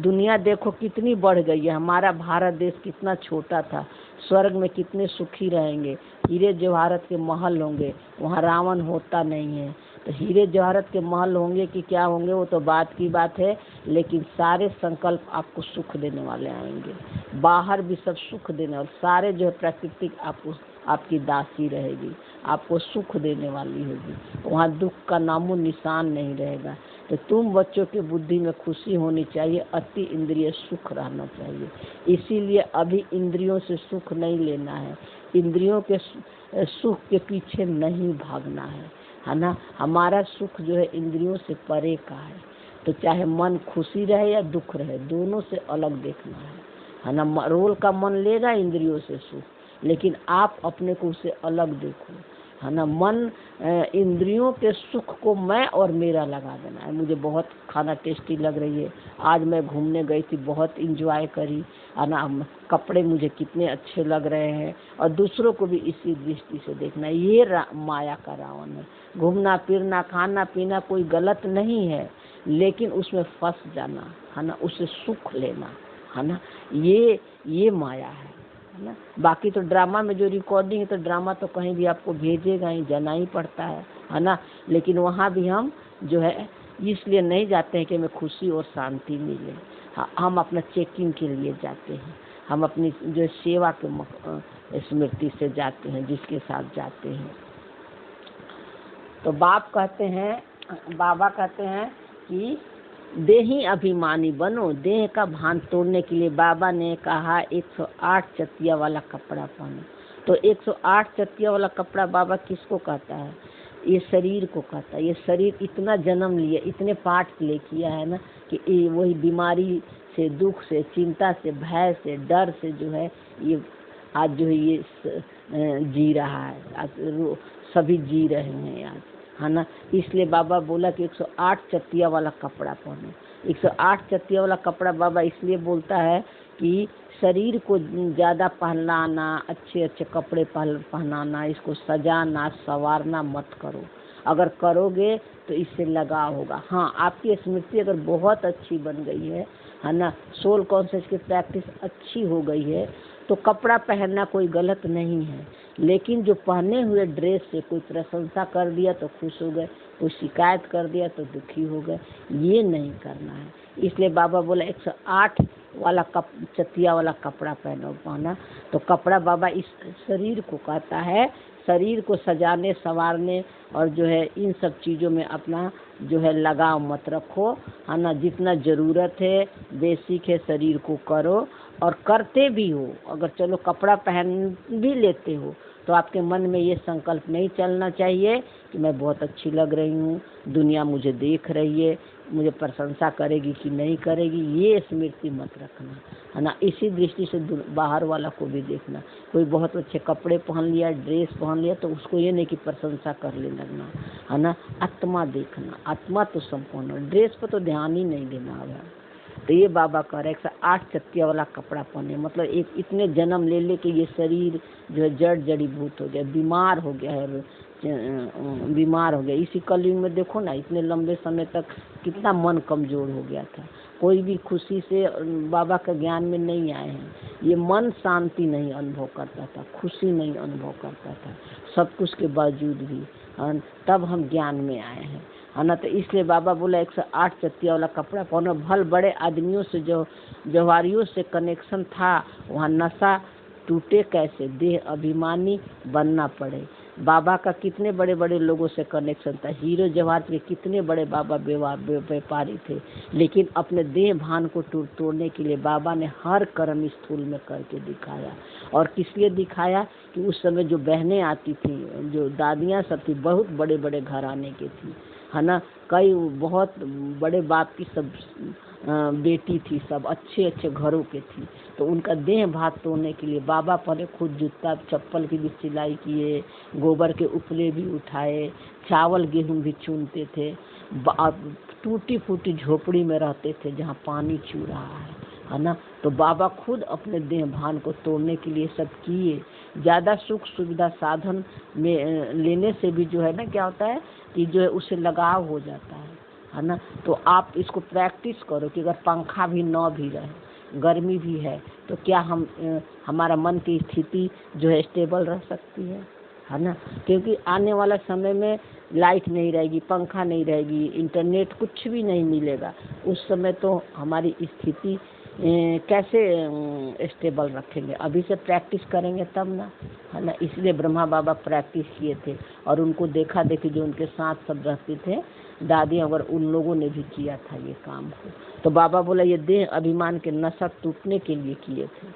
दुनिया देखो कितनी बढ़ गई है, हमारा भारत देश कितना छोटा था, स्वर्ग में कितने सुखी रहेंगे, हीरे जवाहरत के महल होंगे, वहाँ रावण होता नहीं है। तो हीरे जवाहरत के महल होंगे कि क्या होंगे वो तो बात की बात है, लेकिन सारे संकल्प आपको सुख देने वाले आएंगे, बाहर भी सब सुख देने, और सारे जो है प्राकृतिक आपकी दासी रहेगी, आपको सुख देने वाली होगी, वहाँ दुख का नामो निशान नहीं रहेगा। तो तुम बच्चों की बुद्धि में खुशी होनी चाहिए, अति इंद्रिय सुख रहना चाहिए। इसीलिए अभी इंद्रियों से सुख नहीं लेना है, इंद्रियों के सुख के पीछे नहीं भागना है ना। हमारा सुख जो है इंद्रियों से परे का है। तो चाहे मन खुशी रहे या दुख रहे, दोनों से अलग देखना है ना। रोल का मन लेगा इंद्रियों से सुख, लेकिन आप अपने को उसे अलग देखो, है ना। मन इंद्रियों के सुख को मैं और मेरा लगा देना है। मुझे बहुत खाना टेस्टी लग रही है, आज मैं घूमने गई थी, बहुत इंजॉय करी, है ना, कपड़े मुझे कितने अच्छे लग रहे हैं, और दूसरों को भी इसी दृष्टि से देखना। ये माया का रावण है। घूमना फिरना खाना पीना कोई गलत नहीं है, लेकिन उसमें फंस जाना, है ना, उसे सुख लेना, है ना, ये माया है ना। बाकी तो ड्रामा में जो रिकॉर्डिंग है तो ड्रामा तो कहीं भी आपको भेजेगा ही, जाना ही पड़ता है ना। लेकिन वहाँ भी हम जो है इसलिए नहीं जाते हैं कि हमें खुशी और शांति मिले, हम अपना चेकिंग के लिए जाते हैं, हम अपनी जो सेवा के स्मृति से जाते हैं, जिसके साथ जाते हैं। तो बाबा कहते हैं कि देही अभिमानी बनो। देह का भान तोड़ने के लिए बाबा ने कहा 108 चतिया वाला कपड़ा पहनो। तो 108 चतिया वाला कपड़ा बाबा किसको कहता है? ये शरीर को कहता है। ये शरीर इतना जन्म लिया, इतने पाठ प्ले किया है ना कि वही बीमारी से, दुख से, चिंता से, भय से, डर से जो है ये आज जो है ये जी रहा है। आज सभी जी रहे हैं आज, है ना। इसलिए बाबा बोला कि 108 चतिया वाला कपड़ा पहनो। 108 चतिया वाला कपड़ा बाबा इसलिए बोलता है कि शरीर को ज़्यादा पहनाना, अच्छे अच्छे कपड़े पहनाना, इसको सजाना संवारना मत करो। अगर करोगे तो इससे लगाव होगा। हाँ, आपकी स्मृति अगर बहुत अच्छी बन गई है ना, सोल कॉन्शियस की प्रैक्टिस अच्छी हो गई है, तो कपड़ा पहनना कोई गलत नहीं है। लेकिन जो पहने हुए ड्रेस से कोई प्रशंसा कर दिया तो खुश हो गए, कोई शिकायत कर दिया तो दुखी हो गए, ये नहीं करना है। इसलिए बाबा बोला 108 वाला चतिया वाला कपड़ा पहना। तो कपड़ा बाबा इस शरीर को कहता है, शरीर को सजाने संवारने और जो है इन सब चीज़ों में अपना जो है लगाव मत रखो, है ना। जितना ज़रूरत है बेसिक है शरीर को करो, और करते भी हो। अगर चलो कपड़ा पहन भी लेते हो तो आपके मन में ये संकल्प नहीं चलना चाहिए कि मैं बहुत अच्छी लग रही हूँ, दुनिया मुझे देख रही है, मुझे प्रशंसा करेगी कि नहीं करेगी, ये स्मृति मत रखना, है ना। इसी दृष्टि से बाहर वाला को भी देखना। कोई बहुत अच्छे कपड़े पहन लिया, ड्रेस पहन लिया, तो उसको ये नहीं कि प्रशंसा करने लगना, है ना। आत्मा देखना, आत्मा तो संपूर्ण, ड्रेस पर तो ध्यान ही नहीं देना है। तो ये बाबा कह रहे 108 चतिया वाला कपड़ा पहने, मतलब एक इतने जन्म ले के ये शरीर जो है जड़ जड़ीभूत हो गया, बीमार हो गया है, बीमार हो गया। इसी कलयुग में देखो ना, इतने लंबे समय तक कितना मन कमजोर हो गया था। कोई भी खुशी से बाबा के ज्ञान में नहीं आए हैं। ये मन शांति नहीं अनुभव करता था, खुशी नहीं अनुभव करता था, सब कुछ के बावजूद भी तब हम ज्ञान में आए हैं, है ना। तो इसलिए बाबा बोला 108 चतिया वाला कपड़ा पहनो। भल बड़े आदमियों से, जो जवारियों से कनेक्शन था, वहाँ नशा टूटे कैसे, देह अभिमानी बनना पड़े। बाबा का कितने बड़े बड़े लोगों से कनेक्शन था, हीरो जवाहर के कितने बड़े बाबा व्यापारी थे, लेकिन अपने देह भान को तोड़ने के लिए बाबा ने हर कर्म स्थूल में करके दिखाया। और किस लिए दिखाया कि उस समय जो बहनें आती थी, जो दादियाँ सब थी, बहुत बड़े बड़े घराने की थी, है ना। कई बहुत बड़े बाप की सब बेटी थी, सब अच्छे अच्छे घरों के थी। तो उनका देह भात तोड़ने के लिए बाबा पहले खुद जूता चप्पल की भी सिलाई किए, गोबर के उपले भी उठाए, चावल गेहूं भी चुनते थे, टूटी फूटी झोपड़ी में रहते थे जहाँ पानी चू रहा है ना। तो बाबा खुद अपने देह भान को तोड़ने के लिए सब किए। ज़्यादा सुख सुविधा साधन में लेने से भी जो है ना क्या होता है कि जो है उससे लगाव हो जाता है ना। तो आप इसको प्रैक्टिस करो कि अगर पंखा भी न भी रहे, गर्मी भी है, तो क्या हमारा मन की स्थिति जो है स्टेबल रह सकती है ना। क्योंकि आने वाला समय में लाइट नहीं रहेगी, पंखा नहीं रहेगी, इंटरनेट कुछ भी नहीं मिलेगा, उस समय तो हमारी स्थिति कैसे स्टेबल रखेंगे। अभी से प्रैक्टिस करेंगे तब ना, है ना। इसलिए ब्रह्मा बाबा प्रैक्टिस किए थे, और उनको देखा देखी जो उनके साथ सब रहते थे दादी, अगर उन लोगों ने भी किया था ये काम को। तो बाबा बोला ये देह अभिमान के नशा टूटने के लिए किए थे।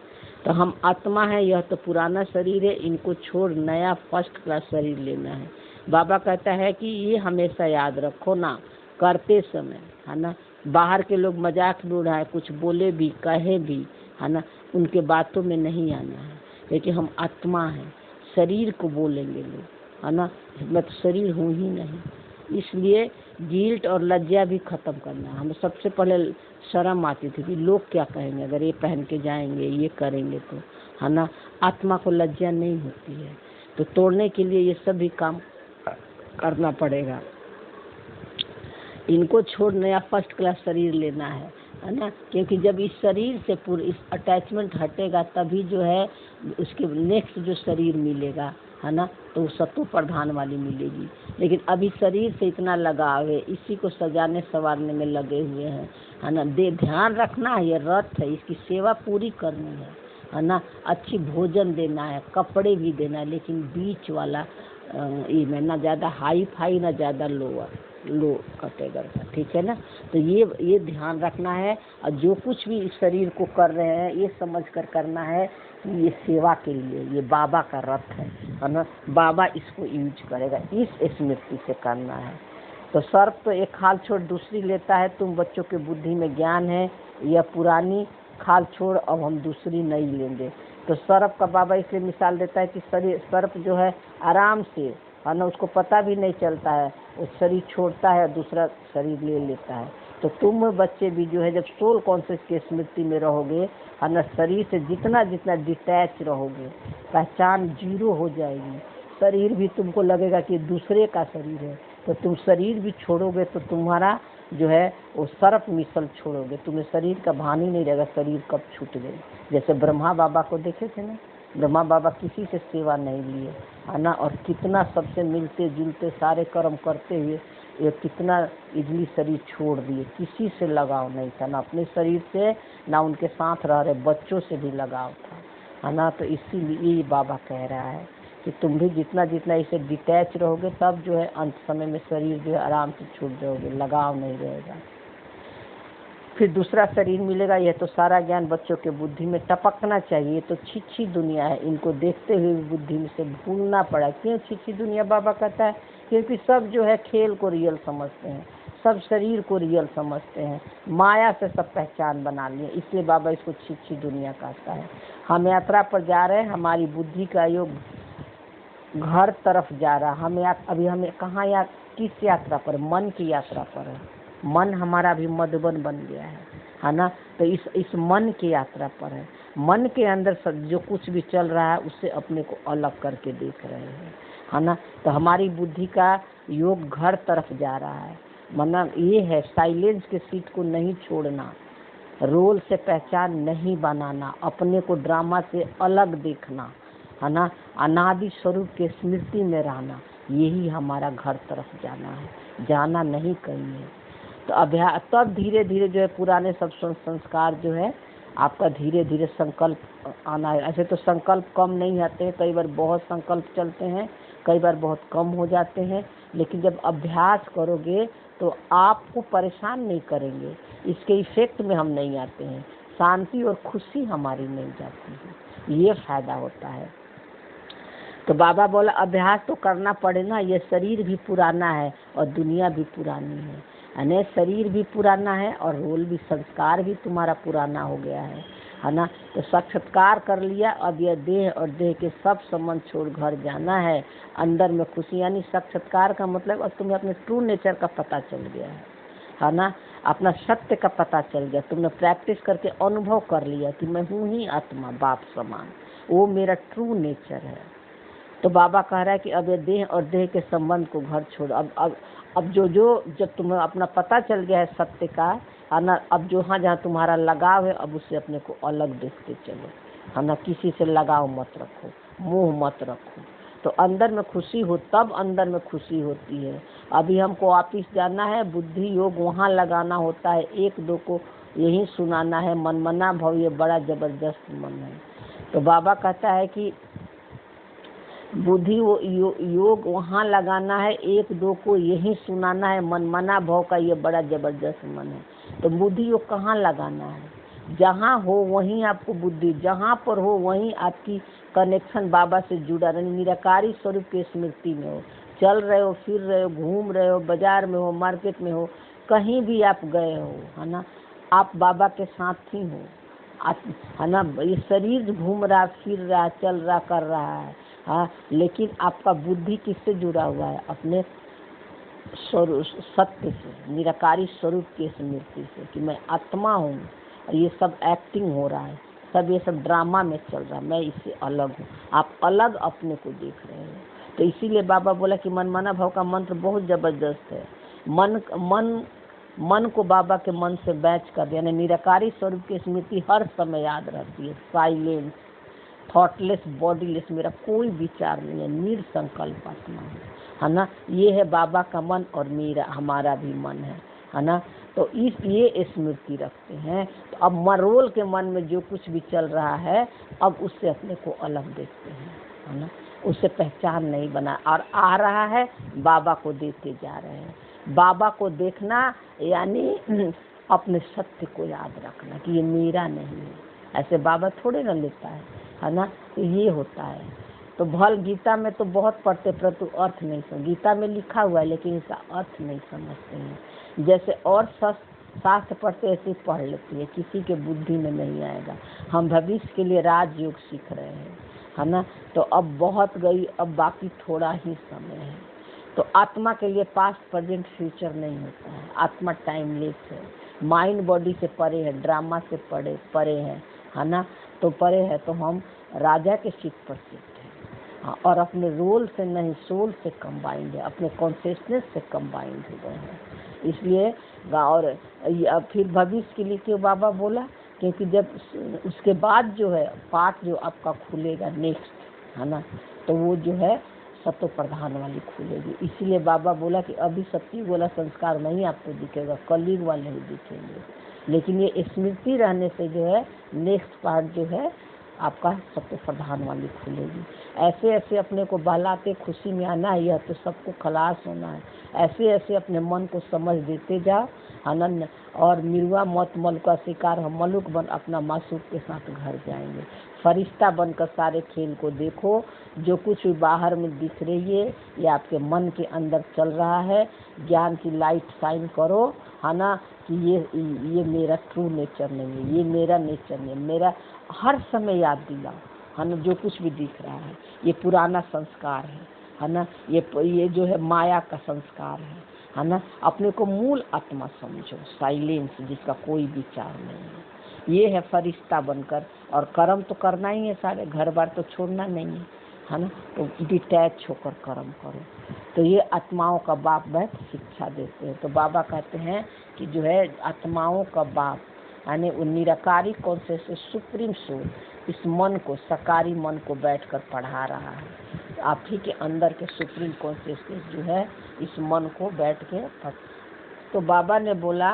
तो हम आत्मा है, यह तो पुराना शरीर है, इनको छोड़ नया फर्स्ट क्लास शरीर लेना है। बाबा कहता है कि ये हमेशा याद रखो ना करते समय, है ना। बाहर के लोग मजाक में उड़ाए, कुछ बोले भी कहे भी, है ना, उनके बातों में नहीं आना है, क्योंकि हम आत्मा हैं। शरीर को बोलेंगे लोग, है ना, मैं तो शरीर हूँ ही नहीं। इसलिए गिल्ट और लज्जा भी खत्म करना है। हमें सबसे पहले शर्म आती थी कि लोग क्या कहेंगे अगर ये पहन के जाएंगे, ये करेंगे तो, है ना। आत्मा को लज्जा नहीं होती है। तो तोड़ने के लिए ये सभी काम करना पड़ेगा। इनको छोड़ नया फर्स्ट क्लास शरीर लेना है ना। क्योंकि जब इस शरीर से पूरी इस अटैचमेंट हटेगा तभी जो है उसके नेक्स्ट जो शरीर मिलेगा, है ना, तो सत्व प्रधान वाली मिलेगी। लेकिन अभी शरीर से इतना लगाव है, इसी को सजाने संवारने में लगे हुए हैं, है ना। ध्यान रखना है, ये रथ है, इसकी सेवा पूरी करनी है ना। अच्छी भोजन देना है, कपड़े भी देना है, लेकिन बीच वाला ये में ना ज़्यादा हाई फाई ना ज़्यादा लोअर, लो कटेगा, ठीक है ना। तो ये ध्यान रखना है, और जो कुछ भी इस शरीर को कर रहे हैं ये समझ कर करना है कि ये सेवा के लिए, ये बाबा का रथ है ना, बाबा इसको यूज करेगा, इस स्मृति से करना है। तो सर्प तो एक खाल छोड़ दूसरी लेता है, तुम बच्चों के बुद्धि में ज्ञान है, यह पुरानी खाल छोड़ अब हम दूसरी नहीं लेंगे। तो सर्प का बाबा इसलिए मिसाल देता है कि सर्प जो है आराम से है ना, उसको पता भी नहीं चलता है, वो शरीर छोड़ता है दूसरा शरीर ले लेता है। तो तुम बच्चे भी जो है जब सोल कॉन्शियस की स्मृति में रहोगे है ना, शरीर से जितना जितना डिटैच रहोगे, पहचान जीरो हो जाएगी, शरीर भी तुमको लगेगा कि दूसरे का शरीर है। तो तुम शरीर भी छोड़ोगे तो तुम्हारा जो है वो सर्प मिसल छोड़ोगे, तुम्हें शरीर का भान ही नहीं रहेगा, शरीर कब छूट गए। जैसे ब्रह्मा बाबा को देखे थे ना, ब्रह्मा बाबा किसी से सेवा नहीं लिए है ना, और कितना सबसे मिलते जुलते सारे कर्म करते हुए ये कितना इजली शरीर छोड़ दिए, किसी से लगाव नहीं था, ना अपने शरीर से ना उनके साथ रह रहे बच्चों से भी लगाव था है ना। तो इसीलिए ये बाबा कह रहा है कि तुम भी जितना जितना इसे डिटैच रहोगे तब जो है अंत समय में शरीर जो है आराम से छूट जाओगे, लगाव नहीं रहेगा। फिर दूसरा शरीर मिलेगा। यह तो सारा ज्ञान बच्चों के बुद्धि में टपकना चाहिए। तो छिछी दुनिया है, इनको देखते हुए भी बुद्धि में से भूलना पड़ा। क्यों छिछी दुनिया बाबा कहता है? क्योंकि सब जो है खेल को रियल समझते हैं, सब शरीर को रियल समझते हैं, माया से सब पहचान बना लिए, इसलिए बाबा इसको छिछी दुनिया कहता है। हम यात्रा पर जा रहे हैं, हमारी बुद्धि का योग घर तरफ जा रहा। अभी हमें कहाँ या किस यात्रा पर? मन की यात्रा पर है। मन हमारा भी मधुबन बन गया है ना। तो इस मन की यात्रा पर है। मन के अंदर सब जो कुछ भी चल रहा है उससे अपने को अलग करके देख रहे हैं है ना। तो हमारी बुद्धि का योग घर तरफ जा रहा है। मतलब ये है साइलेंस के सीट को नहीं छोड़ना, रोल से पहचान नहीं बनाना, अपने को ड्रामा से अलग देखना है ना, अनादि स्वरूप के स्मृति में रहना, यही हमारा घर तरफ जाना है, जाना नहीं कहीं है। तो अभ्यास तब धीरे धीरे जो है पुराने सब संस्कार जो है आपका धीरे धीरे संकल्प आना है। ऐसे तो संकल्प कम नहीं आते हैं, कई बार बहुत संकल्प चलते हैं, कई बार बहुत कम हो जाते हैं, लेकिन जब अभ्यास करोगे तो आपको परेशान नहीं करेंगे, इसके इफेक्ट में हम नहीं आते हैं, शांति और खुशी हमारी मिल जाती है, ये फायदा होता है। तो बाबा बोला अभ्यास तो करना पड़े ना, ये शरीर भी पुराना है और दुनिया भी पुरानी है, यानी शरीर भी पुराना है और रोल भी, संस्कार भी तुम्हारा पुराना हो गया है ना। तो साक्षात्कार कर लिया, अब यह देह और देह के सब संबंध छोड़ घर जाना है, अंदर में खुशी। यानी साक्षात्कार का मतलब अब तुम्हें अपने ट्रू नेचर का पता चल गया है ना, अपना सत्य का पता चल गया, तुमने प्रैक्टिस करके अनुभव कर लिया कि मैं हूँ ही आत्मा, बाप समान, वो मेरा ट्रू नेचर है। तो बाबा कह रहा है कि अब ये देह और देह के संबंध को घर छोड़ो। अब जो जब तुम्हें अपना पता चल गया है सत्य का है ना, अब जहाँ तुम्हारा लगाव है अब उससे अपने को अलग देखते चलो है ना। किसी से लगाव मत रखो, मोह मत रखो, तो अंदर में खुशी हो, तब अंदर में खुशी होती है। अभी हमको वापिस जाना है, बुद्धि योग वहाँ लगाना होता है, एक दो को यही सुनाना है, मनमना भाव ये बड़ा जबरदस्त मन है। तो बाबा कहता है कि बुद्धि वो योग वहाँ लगाना है, एक दो को यही सुनाना है, मनमना भाव का ये बड़ा जबरदस्त मन है। तो बुद्धि योग कहाँ लगाना है? जहाँ हो वहीं आपको बुद्धि, जहाँ पर हो वहीं आपकी कनेक्शन बाबा से जुड़ा रहे, निराकारी स्वरूप के स्मृति में हो, चल रहे हो, फिर रहे हो, घूम रहे हो, बाजार में हो, मार्केट में हो, कहीं भी आप गए हो है ना, आप बाबा के साथ ही हो है ना। ये शरीर घूम रहा, फिर रहा, चल रहा, कर रहा है हाँ, लेकिन आपका बुद्धि किससे जुड़ा हुआ है? अपने स्वरूप सत्य से, निराकारी स्वरूप की स्मृति से कि मैं आत्मा हूँ और ये सब एक्टिंग हो रहा है, सब ये सब ड्रामा में चल रहा है, मैं इससे अलग हूँ। आप अलग अपने को देख रहे हो। तो इसीलिए बाबा बोला कि मनमाना भाव का मंत्र बहुत जबरदस्त है। मन को बाबा के मन से बैच कर दिया, यानी निराकारी स्वरूप की स्मृति हर समय याद रहती है। साइलेंस, थॉटलेस, बॉडीलेस, मेरा कोई विचार नहीं है, निर्संकल्प आत्मा है ना। ये है बाबा का मन और मेरा, हमारा भी मन है ना। तो ये स्मृति रखते हैं। तो अब मरोल के मन में जो कुछ भी चल रहा है अब उससे अपने को अलग देखते हैं है ना, उससे पहचान नहीं बना और आ रहा है बाबा को देते जा रहे हैं। बाबा को देखना यानी अपने सत्य को याद रखना कि ये मेरा नहीं है। ऐसे बाबा थोड़े ना लेता है ना। तो ये होता है। तो भल गीता में तो बहुत पढ़ते परंतु अर्थ नहीं समझ, गीता में लिखा हुआ है लेकिन इसका अर्थ नहीं समझते हैं। जैसे और शास्त्र पढ़ते ऐसे पढ़ लेती है, किसी के बुद्धि में नहीं आएगा। हम भविष्य के लिए राजयोग सीख रहे हैं, है ना। तो अब बहुत गई, अब बाकी थोड़ा ही समय है। तो आत्मा के लिए पास्ट प्रेजेंट फ्यूचर नहीं होता है। आत्मा टाइमलेस है, माइंड बॉडी से परे है, ड्रामा से परे है ना। तो परे है तो हम राजा के सीट पर सीट है। हाँ, और अपने रोल से नहीं, सोल से कंबाइंड है, अपने कॉन्शियसनेस से कंबाइंड हो गए हैं। इसलिए और फिर भविष्य के लिए क्यों बाबा बोला, क्योंकि जब उसके बाद जो है पाठ जो आपका खुलेगा नेक्स्ट, है ना, तो वो जो है सत्व प्रधान वाली खुलेगी। इसीलिए बाबा बोला कि अभी सत्युग वाला संस्कार नहीं आपको दिखेगा, कलयुग वाले ही दिखेंगे। लेकिन ये स्मृति रहने से जो है नेक्स्ट पार्ट जो है आपका सत्य प्रधान वाली खुलेगी। ऐसे ऐसे अपने को बहलाते खुशी में आना है, यह तो सबको खलास होना है। ऐसे ऐसे अपने मन को समझ देते जाओ, आनंद। और मिरुआ मौत मल का शिकार हम मलुक बन अपना मासूक के साथ घर जाएंगे। फरिश्ता बनकर सारे खेल को देखो। जो कुछ भी बाहर में दिख रही है ये आपके मन के अंदर चल रहा है। ज्ञान की लाइट शाइन करो, है ना, कि ये मेरा ट्रू नेचर नहीं है, ये मेरा नेचर नहीं है। मेरा हर समय याद दिलाओ, है ना, जो कुछ भी दिख रहा है ये पुराना संस्कार है ना। ये जो है माया का संस्कार है ना। अपने को मूल आत्मा समझो, साइलेंस, जिसका कोई विचार नहीं है। ये है फरिश्ता बनकर। और कर्म तो करना ही है, सारे घर बार तो छोड़ना नहीं है ना। तो डिटैच होकर कर्म करो। तो ये आत्माओं का बाप बैठ शिक्षा देते हैं। तो बाबा कहते हैं कि जो है आत्माओं का बाप यानी वो निराकारी कॉन्शियसनेस सुप्रीम सोल इस मन को, सकारी मन को बैठकर पढ़ा रहा है। तो आप ही के अंदर के सुप्रीम कॉन्शियसनेस जो है इस मन को बैठ के तो बाबा ने बोला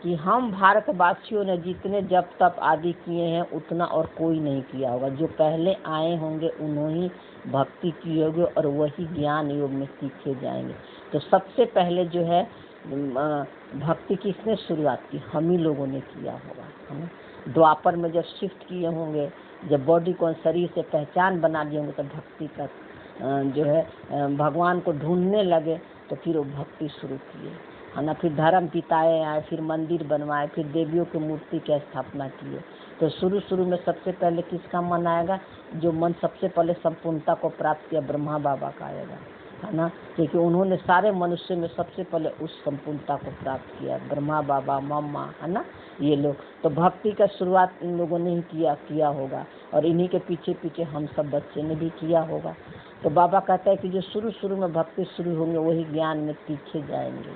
कि हम भारतवासियों ने जितने जप तप आदि किए हैं उतना और कोई नहीं किया होगा। जो पहले आए होंगे उन्होंने भक्ति की होगी और वही ज्ञान योग में सीखे जाएंगे। तो सबसे पहले जो है भक्ति किसने शुरुआत की, हम ही लोगों ने किया होगा, है ना। द्वापर में जब शिफ्ट किए होंगे, जब बॉडी को शरीर से पहचान बना लिए होंगे, तो भक्ति का जो है भगवान को ढूंढने लगे, तो फिर वो भक्ति शुरू किए, है ना। फिर धर्म पिताए आए, फिर मंदिर बनवाए, फिर देवियों की मूर्ति की स्थापना किए। तो शुरू में सबसे पहले किसका मन आएगा, जो मन सबसे पहले संपूर्णता को प्राप्त किया ब्रह्मा बाबा का आएगा, है ना। क्योंकि उन्होंने सारे मनुष्य में सबसे पहले उस संपूर्णता को प्राप्त किया, ब्रह्मा बाबा मम्मा, है ना, ये लोग। तो भक्ति का शुरुआत इन लोगों ने ही किया होगा, और इन्हीं के पीछे पीछे हम सब बच्चे ने भी किया होगा। तो बाबा कहता है कि जो शुरू में भक्ति शुरू होंगे वही ज्ञान में तीखे जाएंगे,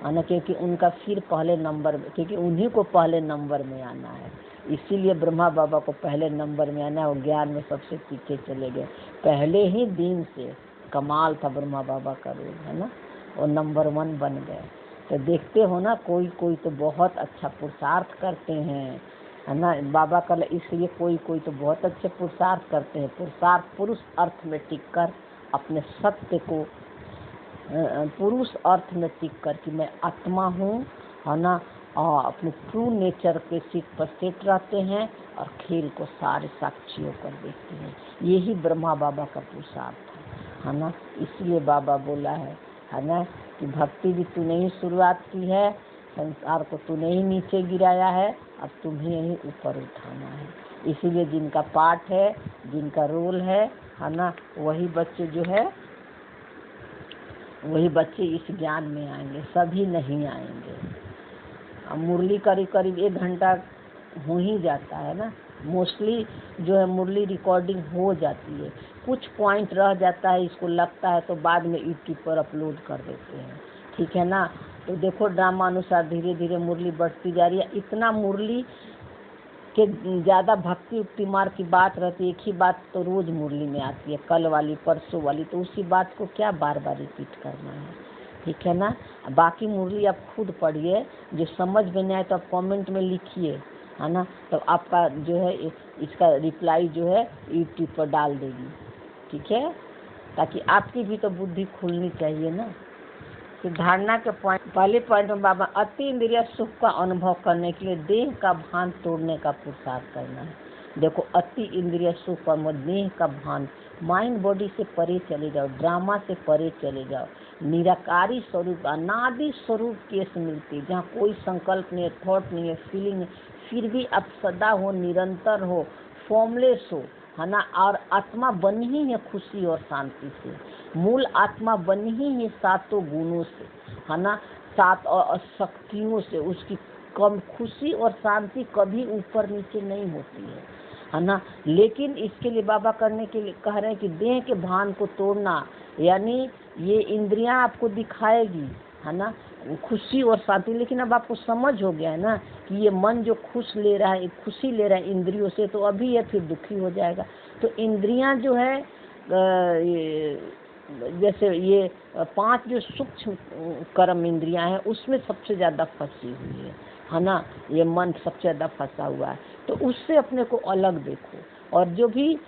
है ना। क्योंकि उनका फिर पहले नंबर में, क्योंकि उन्हीं को पहले नंबर में आना है। इसीलिए ब्रह्मा बाबा को पहले नंबर में आना है, और ज्ञान में सबसे पीछे चले गए। पहले ही दिन से कमाल था ब्रह्मा बाबा का रोल, है ना, और नंबर 1 बन गए। तो देखते हो ना, कोई तो बहुत अच्छा पुरुषार्थ करते हैं, है ना। बाबा का इसलिए कोई तो बहुत अच्छे पुरुषार्थ करते हैं। पुरुषार्थ पुरुष अर्थ में टिक कर अपने सत्य को पुरुष अर्थ में टिक कर कि मैं आत्मा हूँ, है ना, और अपने ट्रू नेचर के सीट पर सेट रहते हैं और खेल को सारे साक्षी होकर देखते हैं। यही ब्रह्मा बाबा का पुरुषार्थ है ना। इसलिए बाबा बोला है ना, कि भक्ति भी तूने ही शुरुआत की है, संसार को तूने ही नीचे गिराया है, अब तुम्हें ही ऊपर उठाना है। इसीलिए जिनका पाठ है, जिनका रोल है ना, वही बच्चे जो है वही बच्चे इस ज्ञान में आएंगे, सभी नहीं आएंगे। अब मुरली करीब 1 घंटा हो ही जाता है ना, मोस्टली जो है मुरली रिकॉर्डिंग हो जाती है। कुछ पॉइंट रह जाता है, इसको लगता है तो बाद में यूट्यूब पर अपलोड कर देते हैं, ठीक है ना। तो देखो ड्रामा अनुसार धीरे धीरे मुरली बढ़ती जा रही है। इतना मुरली के ज़्यादा भक्ति उक्ति मार की बात रहती है, एक ही बात तो रोज़ मुरली में आती है, कल वाली परसों वाली, तो उसी बात को क्या बार बार रिपीट करना है, ठीक है ना। बाकी मुरली आप खुद पढ़िए, जो समझ में नहीं आए तो आप कमेंट में लिखिए, है ना। तो आपका जो है इसका रिप्लाई जो है यूट्यूब पर डाल देगी, ठीक है, ताकि आपकी भी तो बुद्धि खुलनी चाहिए ना। तो धारणा के पहले पॉइंट में बाबा अति इंद्रिय सुख का अनुभव करने के लिए देह का भान तोड़ने का पुरुषार्थ करना है। देखो, अति इंद्रिय सुख और देह का भान, माइंड बॉडी से परे चले जाओ, ड्रामा से परे चले जाओ, निराकारी स्वरूप अनादि स्वरूप की स्मृति, जहाँ कोई संकल्प नहीं है, थॉट नहीं है, फीलिंग है, फिर भी आप सदा हो, निरंतर हो, फॉर्मलेस हो, है ना। और आत्मा बनी ही है खुशी और शांति से, मूल आत्मा बनी ही है सातों गुणों से, है ना, सात और शक्तियों से। उसकी कम खुशी और शांति कभी ऊपर नीचे नहीं होती है ना। लेकिन इसके लिए बाबा करने के लिए कह रहे हैं कि देह के भान को तोड़ना, यानी ये इंद्रियां आपको दिखाएगी, है ना, खुशी और शांति। लेकिन अब आपको समझ हो गया है ना कि ये मन जो खुशी ले रहा है इंद्रियों से, तो अभी ये फिर दुखी हो जाएगा। तो इंद्रियां जो है जैसे ये 5 जो सूक्ष्म कर्म इंद्रियां हैं, उसमें सबसे ज़्यादा फंसी हुई है ना। ये मन सबसे ज़्यादा फंसा हुआ है। तो उससे अपने को अलग देखो, और जो भी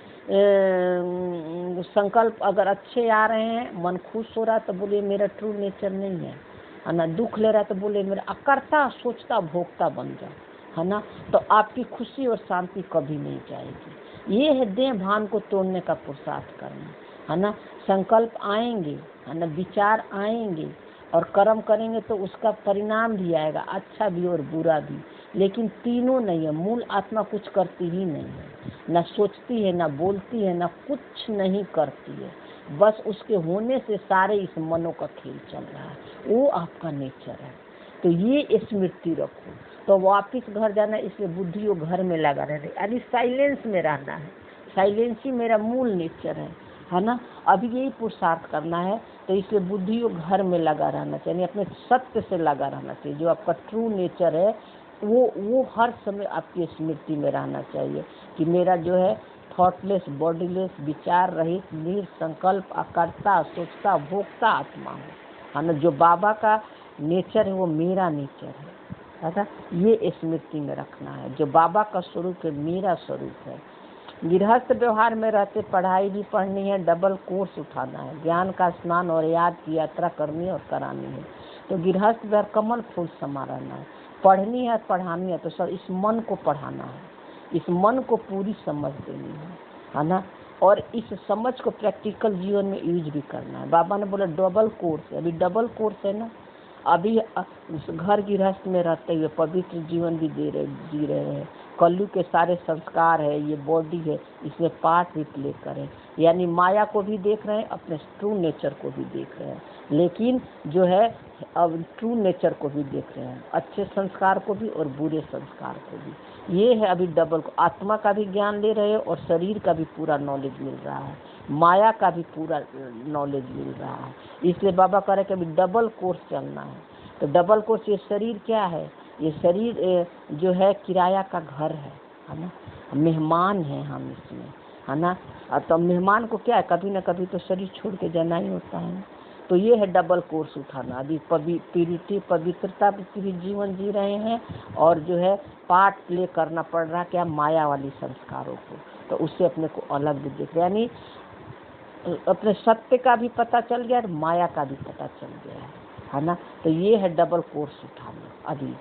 संकल्प अगर अच्छे आ रहे हैं, मन खुश हो रहा है, तो बोले मेरा ट्रू नेचर नहीं है ना। दुख ले रहा है तो बोले मेरा अकर्ता सोचता भोगता बन जा, है ना। तो आपकी खुशी और शांति कभी नहीं जाएगी। ये है देह भान को तोड़ने का पुरुषार्थ करना, है ना। संकल्प आएंगे, है ना, विचार आएंगे और कर्म करेंगे तो उसका परिणाम भी आएगा, अच्छा भी और बुरा भी। लेकिन तीनों नहीं है, मूल आत्मा कुछ करती ही नहीं है, ना सोचती है, ना बोलती है, ना कुछ नहीं करती है। बस उसके होने से सारे इस मनों का खेल चल रहा है, वो आपका नेचर है। तो ये स्मृति रखो। तो वापिस घर जाना, इसलिए बुद्धि वो घर में लगा रहना, यानी साइलेंस में रहना है। साइलेंस ही मेरा मूल नेचर है ना। अभी यही पुरुषार्थ करना है। तो इसलिए बुद्धि वो घर में लगा रहना चाहिए, अपने सत्य से लगा रहना चाहिए। जो आपका ट्रू नेचर है वो हर समय आपकी स्मृति में रहना चाहिए कि मेरा जो है थॉटलेस, बॉडीलेस, विचार रहित, निसंकल्प, अकर्ता, सोचता, भोगता आत्मा है ना। जो बाबा का नेचर है वो मेरा नेचर है ना। ये स्मृति में रखना है। जो बाबा का स्वरूप है मेरा स्वरूप है। गृहस्थ व्यवहार में रहते पढ़ाई भी पढ़नी है, डबल कोर्स उठाना है, ज्ञान का स्नान और याद की यात्रा करनी और करानी है। तो गृहस्थ व्यवहार कमल फूल समा रहना है, पढ़नी है, पढ़ानी है। तो सर इस मन को पढ़ाना है, इस मन को पूरी समझ देनी है ना। और इस समझ को प्रैक्टिकल जीवन में यूज भी करना है। बाबा ने बोला डबल कोर्स, अभी डबल कोर्स है ना। अभी घर गृहस्थ में रहते हुए पवित्र जीवन भी जी रहे हैं। कलयुग के सारे संस्कार है, ये बॉडी है, इसमें पार्ट भी प्ले करें। यानी माया को भी देख रहे हैं, अपने ट्रू नेचर को भी देख रहे हैं, लेकिन जो है अब ट्रू नेचर को भी देख रहे हैं, अच्छे संस्कार को भी और बुरे संस्कार को भी। ये है अभी डबल को, आत्मा का भी ज्ञान ले रहे हैं और शरीर का भी पूरा नॉलेज मिल रहा है, माया का भी पूरा नॉलेज मिल रहा है। इसलिए बाबा कह रहे कि अभी डबल कोर्स चलना है। तो डबल कोर्स, ये शरीर क्या है? ये शरीर जो है किराया का घर है ना। मेहमान है हम इसमें, है ना। तो मेहमान को क्या है, कभी ना कभी तो शरीर छोड़ के जाना ही होता है। तो ये है डबल कोर्स उठाना। अभी पवित्रता भी जीवन जी रहे हैं और जो है पार्ट प्ले करना पड़ रहा है क्या, माया वाली संस्कारों को। तो उससे अपने को अलग भी देख, यानी अपने सत्य का भी पता चल गया और माया का भी पता चल गया है ना। तो ये है डबल कोर्स उठाना। अभी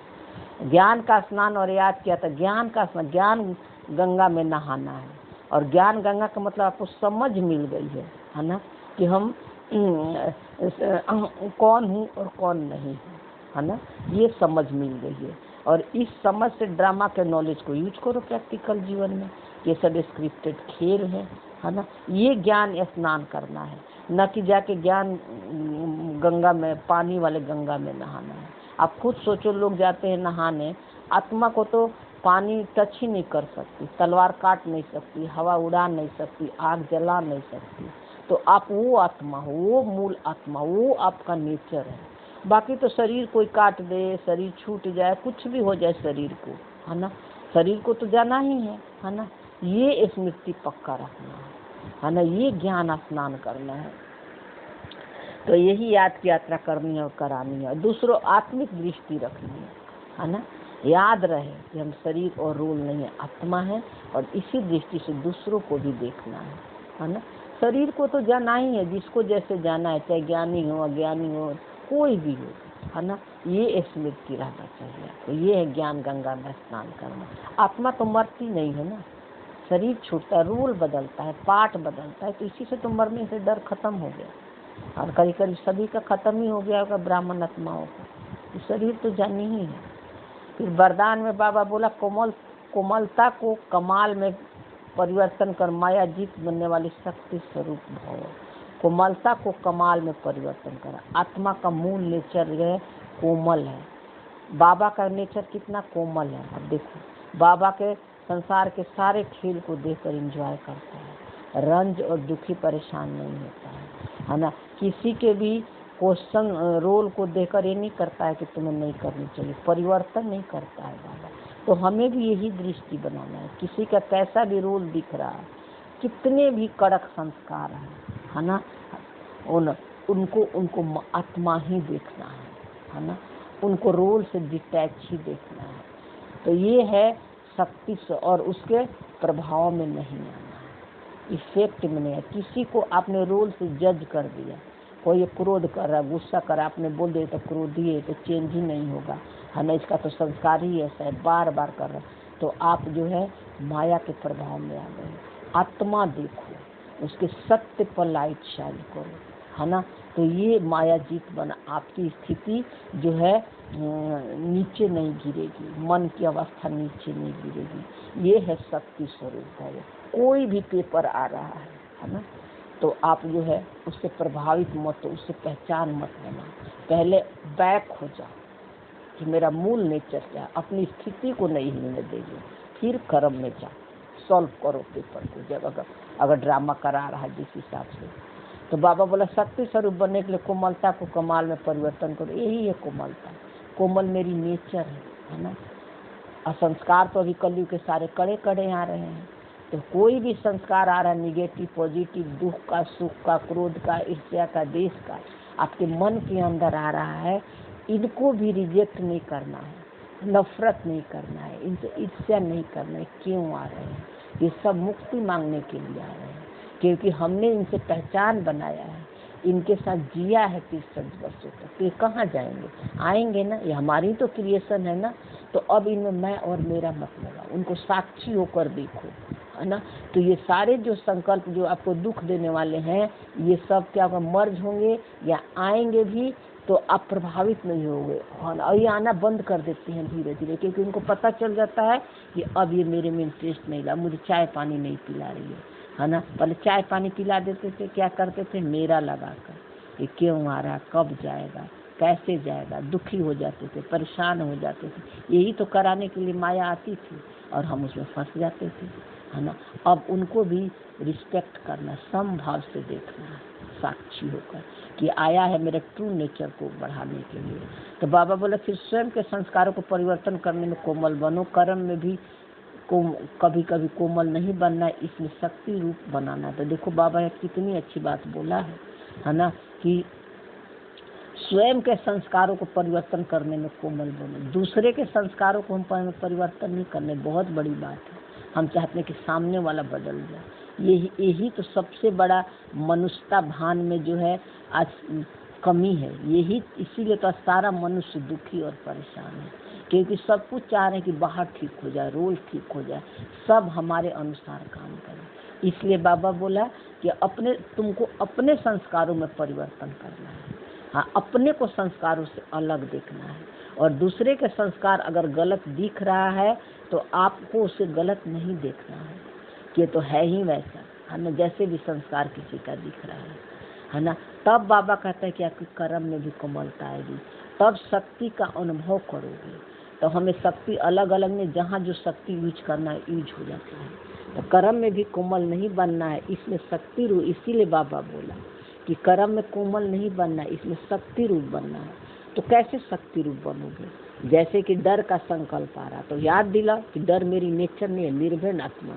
ज्ञान का स्नान और याद किया था, ज्ञान का स्नान, ज्ञान गंगा में नहाना है। और ज्ञान गंगा का मतलब आपको समझ मिल गई है ना, कि हम कौन हूँ और कौन नहीं हूँ, है ना। ये समझ मिल गई है। और इस समझ से ड्रामा के नॉलेज को यूज करो प्रैक्टिकल जीवन में। ये सब स्क्रिप्टेड खेल है ना। ये ज्ञान स्नान करना है, न कि जाके ज्ञान गंगा में, पानी वाले गंगा में नहाना है। आप खुद सोचो, लोग जाते हैं नहाने, आत्मा को तो पानी टच ही नहीं कर सकती, तलवार काट नहीं सकती, हवा उड़ा नहीं सकती, आग जला नहीं सकती। तो आप वो आत्मा हो, वो मूल आत्मा, वो आपका नेचर है। बाकी तो शरीर कोई काट दे, शरीर छूट जाए, कुछ भी हो जाए शरीर को, है ना, शरीर को तो जाना ही है ना। ये स्मृति पक्का रखना है ना। ये ज्ञान स्नान करना है। तो यही याद की यात्रा करनी है और करानी है। दूसरों आत्मिक दृष्टि रखनी है ना। याद रहे कि हम शरीर और रोल नहीं है, आत्मा है। और इसी दृष्टि से दूसरों को भी देखना है ना। शरीर को तो जाना ही है, जिसको जैसे जाना है, चाहे ज्ञानी हो अज्ञानी हो, कोई भी हो, है ना, ये स्मृति रहना चाहिए आपको। ये है ज्ञान गंगा में स्नान करना। आत्मा तो मरती नहीं है ना, शरीर छूटता है, रूल बदलता है, पाठ बदलता है, तो इसी से तो मरने से डर खत्म हो गया। और करीब करीब सभी का खत्म ही हो गया होगा ब्राह्मण आत्माओं का, तो शरीर तो जानी ही है। फिर वरदान में बाबा बोला कोमलता को कमाल में परिवर्तन कर माया जीत बनने वाली शक्ति स्वरूप भाव। कोमलता को कमाल में परिवर्तन करा। आत्मा का मूल नेचर जो है कोमल है। बाबा का नेचर कितना कोमल है। अब देखो बाबा के संसार के सारे खेल को देखकर एंजॉय करता है, रंज और दुखी परेशान नहीं होता है ना। किसी के भी क्वेश्चन रोल को देखकर ये नहीं करता है कि तुम्हें नहीं करनी चाहिए, परिवर्तन नहीं करता है बाबा। तो हमें भी यही दृष्टि बनाना है। किसी का कैसा भी रोल दिख रहा है, कितने भी कड़क संस्कार है ना, उनको आत्मा ही देखना है ना, उनको रोल से डिटैच ही देखना है। तो ये है शक्ति से, और उसके प्रभाव में नहीं आना है, इफेक्ट में नहीं है। किसी को आपने रोल से जज कर दिया, कोई क्रोध कर रहा, गुस्सा कर रहा, आपने बोल दिया तो क्रोधी है, तो चेंज ही नहीं होगा, है ना, इसका तो संस्कार ही ऐसा है, बार बार कर रहा, तो आप जो है माया के प्रभाव में आ गए। आत्मा देखो, उसके सत्य पर लाइट शाइन करो, है ना। तो ये माया जीत बना, आपकी स्थिति जो है नीचे नहीं गिरेगी, मन की अवस्था नीचे नहीं गिरेगी। ये है शक्ति स्वरूप है। कोई भी पेपर आ रहा है ना, तो आप जो है उससे प्रभावित मत हो, उससे पहचान मत लेना। पहले बैक हो जाओ कि मेरा मूल नेचर क्या है, अपनी स्थिति को नहीं हिलने देंगे, फिर कर्म में जाओ, सॉल्व करो पेपर को। जब अगर ड्रामा करा रहा है जिस हिसाब से, तो बाबा बोला शक्ति स्वरूप बनने के लिए कोमलता को कमाल में परिवर्तन करो। यही है कोमलता, कोमल मेरी नेचर है ना। और संस्कार तो अभी कलयुग के सारे कड़े कड़े आ रहे हैं, तो कोई भी संस्कार आ रहा है निगेटिव पॉजिटिव, दुख का, सुख का, क्रोध का, ईर्ष्या का, देश का, आपके मन के अंदर आ रहा है, इनको भी रिजेक्ट नहीं करना है, नफरत नहीं करना है, इनसे ईर्ष्या नहीं करना है। क्यों आ रहे हैं? ये सब मुक्ति मांगने के लिए आ रहे हैं, क्योंकि हमने इनसे पहचान बनाया है, इनके साथ जिया है 30 वर्षों तक। तो ये कहाँ जाएंगे? आएंगे ना, ये हमारी तो क्रिएशन है ना। तो अब इनमें मैं और मेरा मत लगा, उनको साक्षी होकर देखो, है ना। तो ये सारे जो संकल्प जो आपको दुख देने वाले हैं, ये सब क्या मर्ज होंगे या आएंगे भी, तो आप प्रभावित नहीं होंगे, और ये आना बंद कर देते हैं धीरे धीरे, क्योंकि उनको पता चल जाता है कि अब ये मेरे में इंटरेस्ट नहीं रहा, मुझे चाय पानी नहीं पिला रही है ना। पहले चाय पानी पिला देते थे, क्या करते थे, मेरा लगाकर, ये क्यों आ रहा, कब जाएगा, कैसे जाएगा, दुखी हो जाते थे, परेशान हो जाते थे। यही तो कराने के लिए माया आती थी और हम उसमें फंस जाते थे, है ना। अब उनको भी रिस्पेक्ट करना, समभाव से देखना, साक्षी होकर कि आया है मेरे ट्रू नेचर को बढ़ाने के लिए। तो बाबा बोले फिर स्वयं के संस्कारों को परिवर्तन करने में कोमल बनो, कर्म में भी कभी कभी कोमल नहीं बनना, इसमें शक्ति रूप बनाना। तो देखो बाबा ने कितनी अच्छी बात बोला है ना, कि स्वयं के संस्कारों को परिवर्तन करने में कोमल बनो। दूसरे के संस्कारों को हम परिवर्तन नहीं करने, बहुत बड़ी बात है। हम चाहते हैं कि सामने वाला बदल जाए। यही तो सबसे बड़ा मनुष्यता भान में जो है आज कमी है। यही इसीलिए तो सारा मनुष्य दुखी और परेशान है, क्योंकि सब कुछ चाह रहे हैं कि बाहर ठीक हो जाए, रोल ठीक हो जाए, सब हमारे अनुसार काम करें। इसलिए बाबा बोला कि तुमको अपने संस्कारों में परिवर्तन करना है। हाँ, अपने को संस्कारों से अलग देखना है, और दूसरे के संस्कार अगर गलत दिख रहा है तो आपको उसे गलत नहीं देखना है, कि तो है ही वैसा, है ना, जैसे भी संस्कार किसी का दिख रहा है ना। तब बाबा कहता है कि आपके कर्म में भी कोमलता आएगी, तब शक्ति का अनुभव करोगे। तो हमें शक्ति अलग अलग में जहाँ जो शक्ति यूज करना है यूज हो जाता है। तो कर्म में भी कोमल नहीं बनना है, इसमें शक्ति रूप। इसीलिए बाबा बोला कि कर्म में कोमल नहीं बनना है, इसमें शक्ति रूप बनना है। तो कैसे शक्ति रूप बनोगे? जैसे कि डर का संकल्प आ रहा तो याद दिला कि डर मेरी नेचर नहीं है, निर्भय आत्मा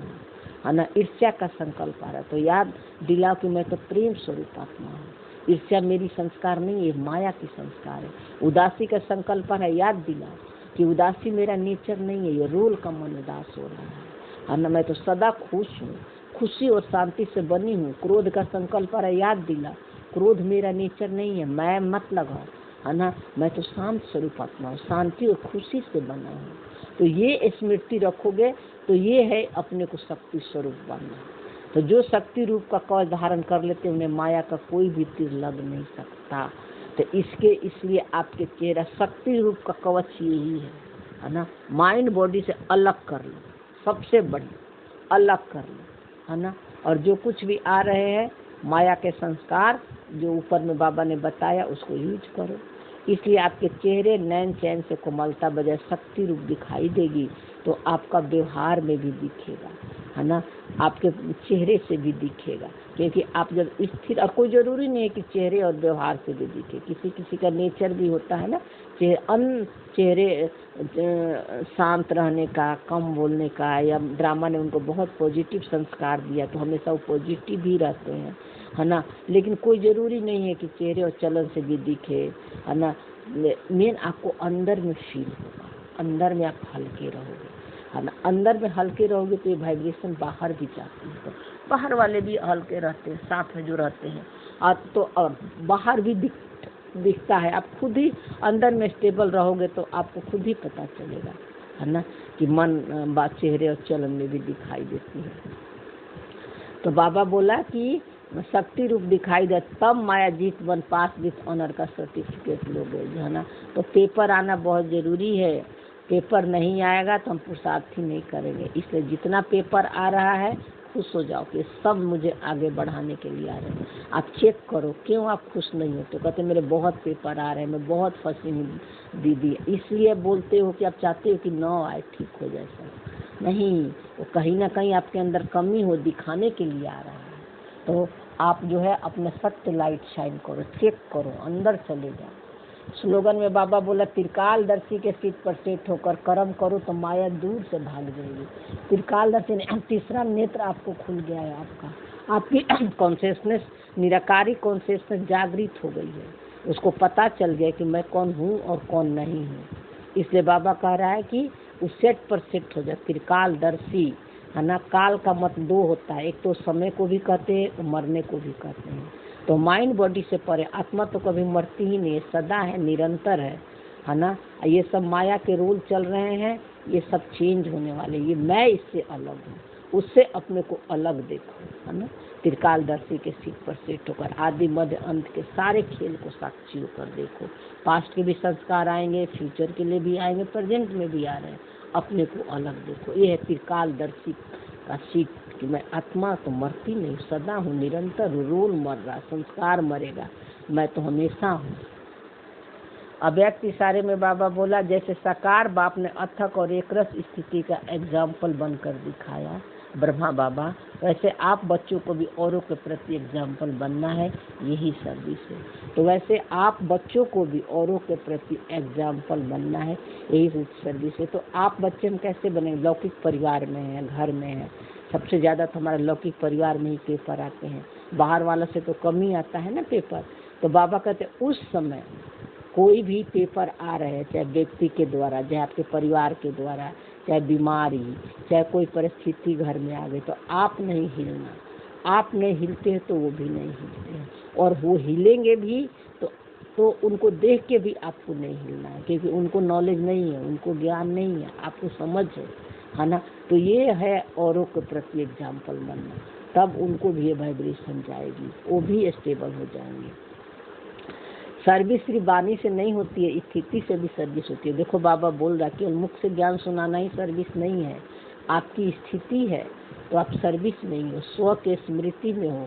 है ना। ईर्ष्या का संकल्प आ रहा तो याद दिला कि मैं तो प्रेम स्वरूप आत्मा हूँ। ईर्ष्या मेरी संस्कार नहीं है, माया की संस्कार है। उदासी का संकल्प आ रहा है, याद दिला कि उदासी मेरा नेचर नहीं है, ये रोल का मन उदास हो रहा है ना। मैं तो सदा खुश हूँ, खुशी और शांति से बनी हूँ। क्रोध का संकल्प आ रहा है, याद दिला क्रोध मेरा नेचर नहीं है, मैं मत लगाओ, है ना। मैं तो शांत स्वरूप आत्मा हूँ, शांति और खुशी से बना हूँ। तो ये स्मृति रखोगे तो ये है अपने को शक्ति स्वरूप बनना। तो जो शक्ति रूप का कवच धारण कर लेते उन्हें माया का कोई भी तीर लग नहीं सकता। तो इसलिए आपके चेहरा शक्ति रूप का कवच यही है ना। माइंड बॉडी से अलग कर लो, सबसे बड़ी अलग कर लो, है ना। और जो कुछ भी आ रहे हैं माया के संस्कार जो ऊपर में बाबा ने बताया उसको यूज करो। इसलिए आपके चेहरे नैन चैन से कोमलता बजाय शक्ति रूप दिखाई देगी। तो आपका व्यवहार में भी दिखेगा, है ना, आपके चेहरे से भी दिखेगा। क्योंकि आप जब स्थिर, और कोई जरूरी नहीं है कि चेहरे और व्यवहार से भी दिखे, किसी किसी का नेचर भी होता है ना, चेहरे शांत रहने का, कम बोलने का, या ड्रामा ने उनको बहुत पॉजिटिव संस्कार दिया तो हमेशा वो पॉजिटिव ही रहते हैं, है ना। लेकिन कोई ज़रूरी नहीं है कि चेहरे और चलन से भी दिखे, है ना। मेन आपको अंदर में फील होगा, अंदर में आप हल्के रहोगे, है ना। अंदर में हल्के रहोगे तो ये वाइब्रेशन बाहर भी जाती है। तो बाहर वाले भी हल्के रहते हैं, साथ में जो रहते हैं, और तो बाहर भी दिखता है। आप खुद ही अंदर में स्टेबल रहोगे तो आपको खुद ही पता चलेगा, है ना, कि मन बात चेहरे और चलन में भी दिखाई देती है। तो बाबा बोला कि शक्ति रूप दिखाई दे तब माया जीत बन पास विथ ऑनर का सर्टिफिकेट लोगे, है ना। तो पेपर आना बहुत ज़रूरी है। पेपर नहीं आएगा तो हम पुरुषार्थ ही नहीं करेंगे। इसलिए जितना पेपर आ रहा है खुश हो जाओ कि सब मुझे आगे बढ़ाने के लिए आ रहे हैं। आप चेक करो क्यों आप खुश नहीं होते। कहते मेरे बहुत पेपर आ रहे हैं, मैं बहुत फंसी हूँ दीदी। इसलिए बोलते हो कि आप चाहते हो कि 9 आए, ठीक हो जाए। सब नहीं, वो कहीं ना कहीं आपके अंदर कमी हो दिखाने के लिए आ रहा है। तो आप जो है अपने सत्य लाइट शाइन करो, चेक करो, अंदर चले जाओ। स्लोगन में बाबा बोला त्रिकालदर्शी के सीट पर सेट होकर कर्म करो तो माया दूर से भाग जाएगी। त्रिकालदर्शी ने तीसरा नेत्र आपको खुल गया है, आपकी कॉन्शियसनेस, निराकारी कॉन्शियसनेस जागृत हो गई है। उसको पता चल गया कि मैं कौन हूँ और कौन नहीं हूँ। इसलिए बाबा कह रहा है कि उस सेट पर सेट हो जाए, त्रिकालदर्शी, है ना। काल का मत 2 होता है, एक तो समय को भी कहते हैं तो मरने को भी कहते हैं। तो माइंड बॉडी से परे आत्मा तो कभी मरती ही नहीं है, सदा है, निरंतर है ना। ये सब माया के रूल चल रहे हैं, ये सब चेंज होने वाले। ये मैं इससे अलग हूँ, उससे अपने को अलग देखो, है ना। त्रिकालदर्शी के सीट पर सेट होकर आदि मध्य अंत के सारे खेल को साक्षी होकर देखो। पास्ट के भी संस्कार आएंगे, फ्यूचर के लिए भी आएंगे, प्रेजेंट में भी आ रहे हैं। अपने को अलग देखो। ये है त्रिकालदर्शी का सीट कि मैं आत्मा तो मरती नहीं, सदा हूँ, निरंतर रोल मर रहा, संस्कार मरेगा, मैं तो हमेशा हूँ। अव्यक्त इशारे में बाबा बोला जैसे साकार बाप ने अथक और एकरस स्थिति का एग्जाम्पल बनकर दिखाया ब्रह्मा बाबा, वैसे आप बच्चों को भी औरों के प्रति एग्जाम्पल बनना है, यही सर्विस है। तो वैसे आप बच्चों को भी औरों के प्रति एग्जाम्पल बनना है, यही सर्विस है। तो आप बच्चे हम कैसे बने? लौकिक परिवार में हैं, घर में हैं, सबसे ज़्यादा तो हमारे लौकिक परिवार में ही पेपर आते हैं, बाहर वालों से तो कम ही आता है ना पेपर। तो बाबा कहते उस समय कोई भी पेपर आ रहे हैं, चाहे व्यक्ति के द्वारा, चाहे आपके परिवार के द्वारा, चाहे बीमारी, चाहे कोई परिस्थिति घर में आ गई, तो आप नहीं हिलना। आप नहीं हिलते हैं तो वो भी नहीं हिलते हैं, और वो हिलेंगे भी तो उनको देख के भी आपको नहीं हिलना है, क्योंकि उनको नॉलेज नहीं है, उनको ज्ञान नहीं है, आपको समझ है ना। तो ये है औरों के प्रति एग्जाम्पल बनना, तब उनको भी ये वाइब्रेशन जाएगी, वो भी स्टेबल हो जाएंगे। सर्विस सिर्फ वाणी से नहीं होती है, स्थिति से भी सर्विस होती है। देखो बाबा बोल रहा कि मुख से ज्ञान सुनाना ही सर्विस नहीं है, आपकी स्थिति है तो आप सर्विस नहीं हो। स्व के स्मृति में हो,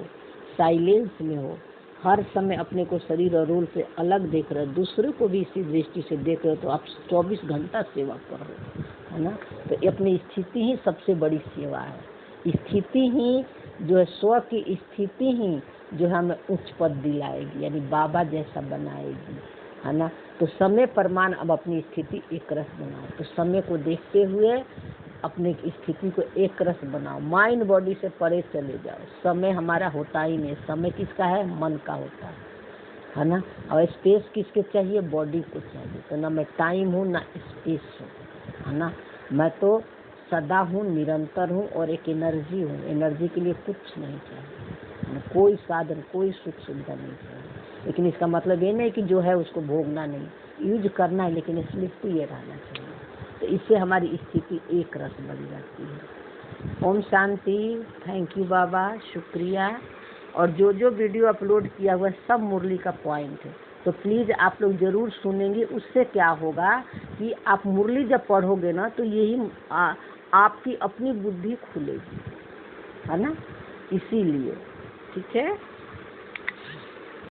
साइलेंस में हो, हर समय अपने को शरीर और रूल से अलग देख रहे हो, दूसरे को भी इसी दृष्टि से देख रहे हो, तो आप 24 घंटा सेवा कर रहे हो, है ना। तो अपनी स्थिति ही सबसे बड़ी सेवा है। स्थिति ही जो है, स्व की स्थिति ही जो हमें उच्च पद दिलाएगी, यानी बाबा जैसा बनाएगी, है ना। तो समय प्रमाण अब अपनी स्थिति एक रस बनाओ। तो समय को देखते हुए अपनी स्थिति को एक रस बनाओ, माइंड बॉडी से परे चले जाओ। समय हमारा होता ही नहीं, समय किसका है? मन का होता है ना। और स्पेस किसके चाहिए? बॉडी को चाहिए। तो ना मैं टाइम हूँ ना स्पेस हूँ, है ना। मैं तो सदा हूँ, निरंतर हूँ, और एक एनर्जी हूँ। एनर्जी के लिए कुछ नहीं चाहिए, कोई साधन, कोई सुख सुविधा नहीं चाहिए। लेकिन इसका मतलब ये नहीं कि जो है उसको भोगना नहीं, यूज करना है, लेकिन स्मृति ये रहना चाहिए। तो इससे हमारी स्थिति एक रस बन जाती है। ओम शांति। थैंक यू बाबा, शुक्रिया। और जो जो वीडियो अपलोड किया हुआ है सब मुरली का पॉइंट है, तो प्लीज़ आप लोग ज़रूर सुनेंगे। उससे क्या होगा कि आप मुरली जब पढ़ोगे ना तो यही आपकी अपनी बुद्धि खुलेगी, है ना, इसीलिए। ठीक है।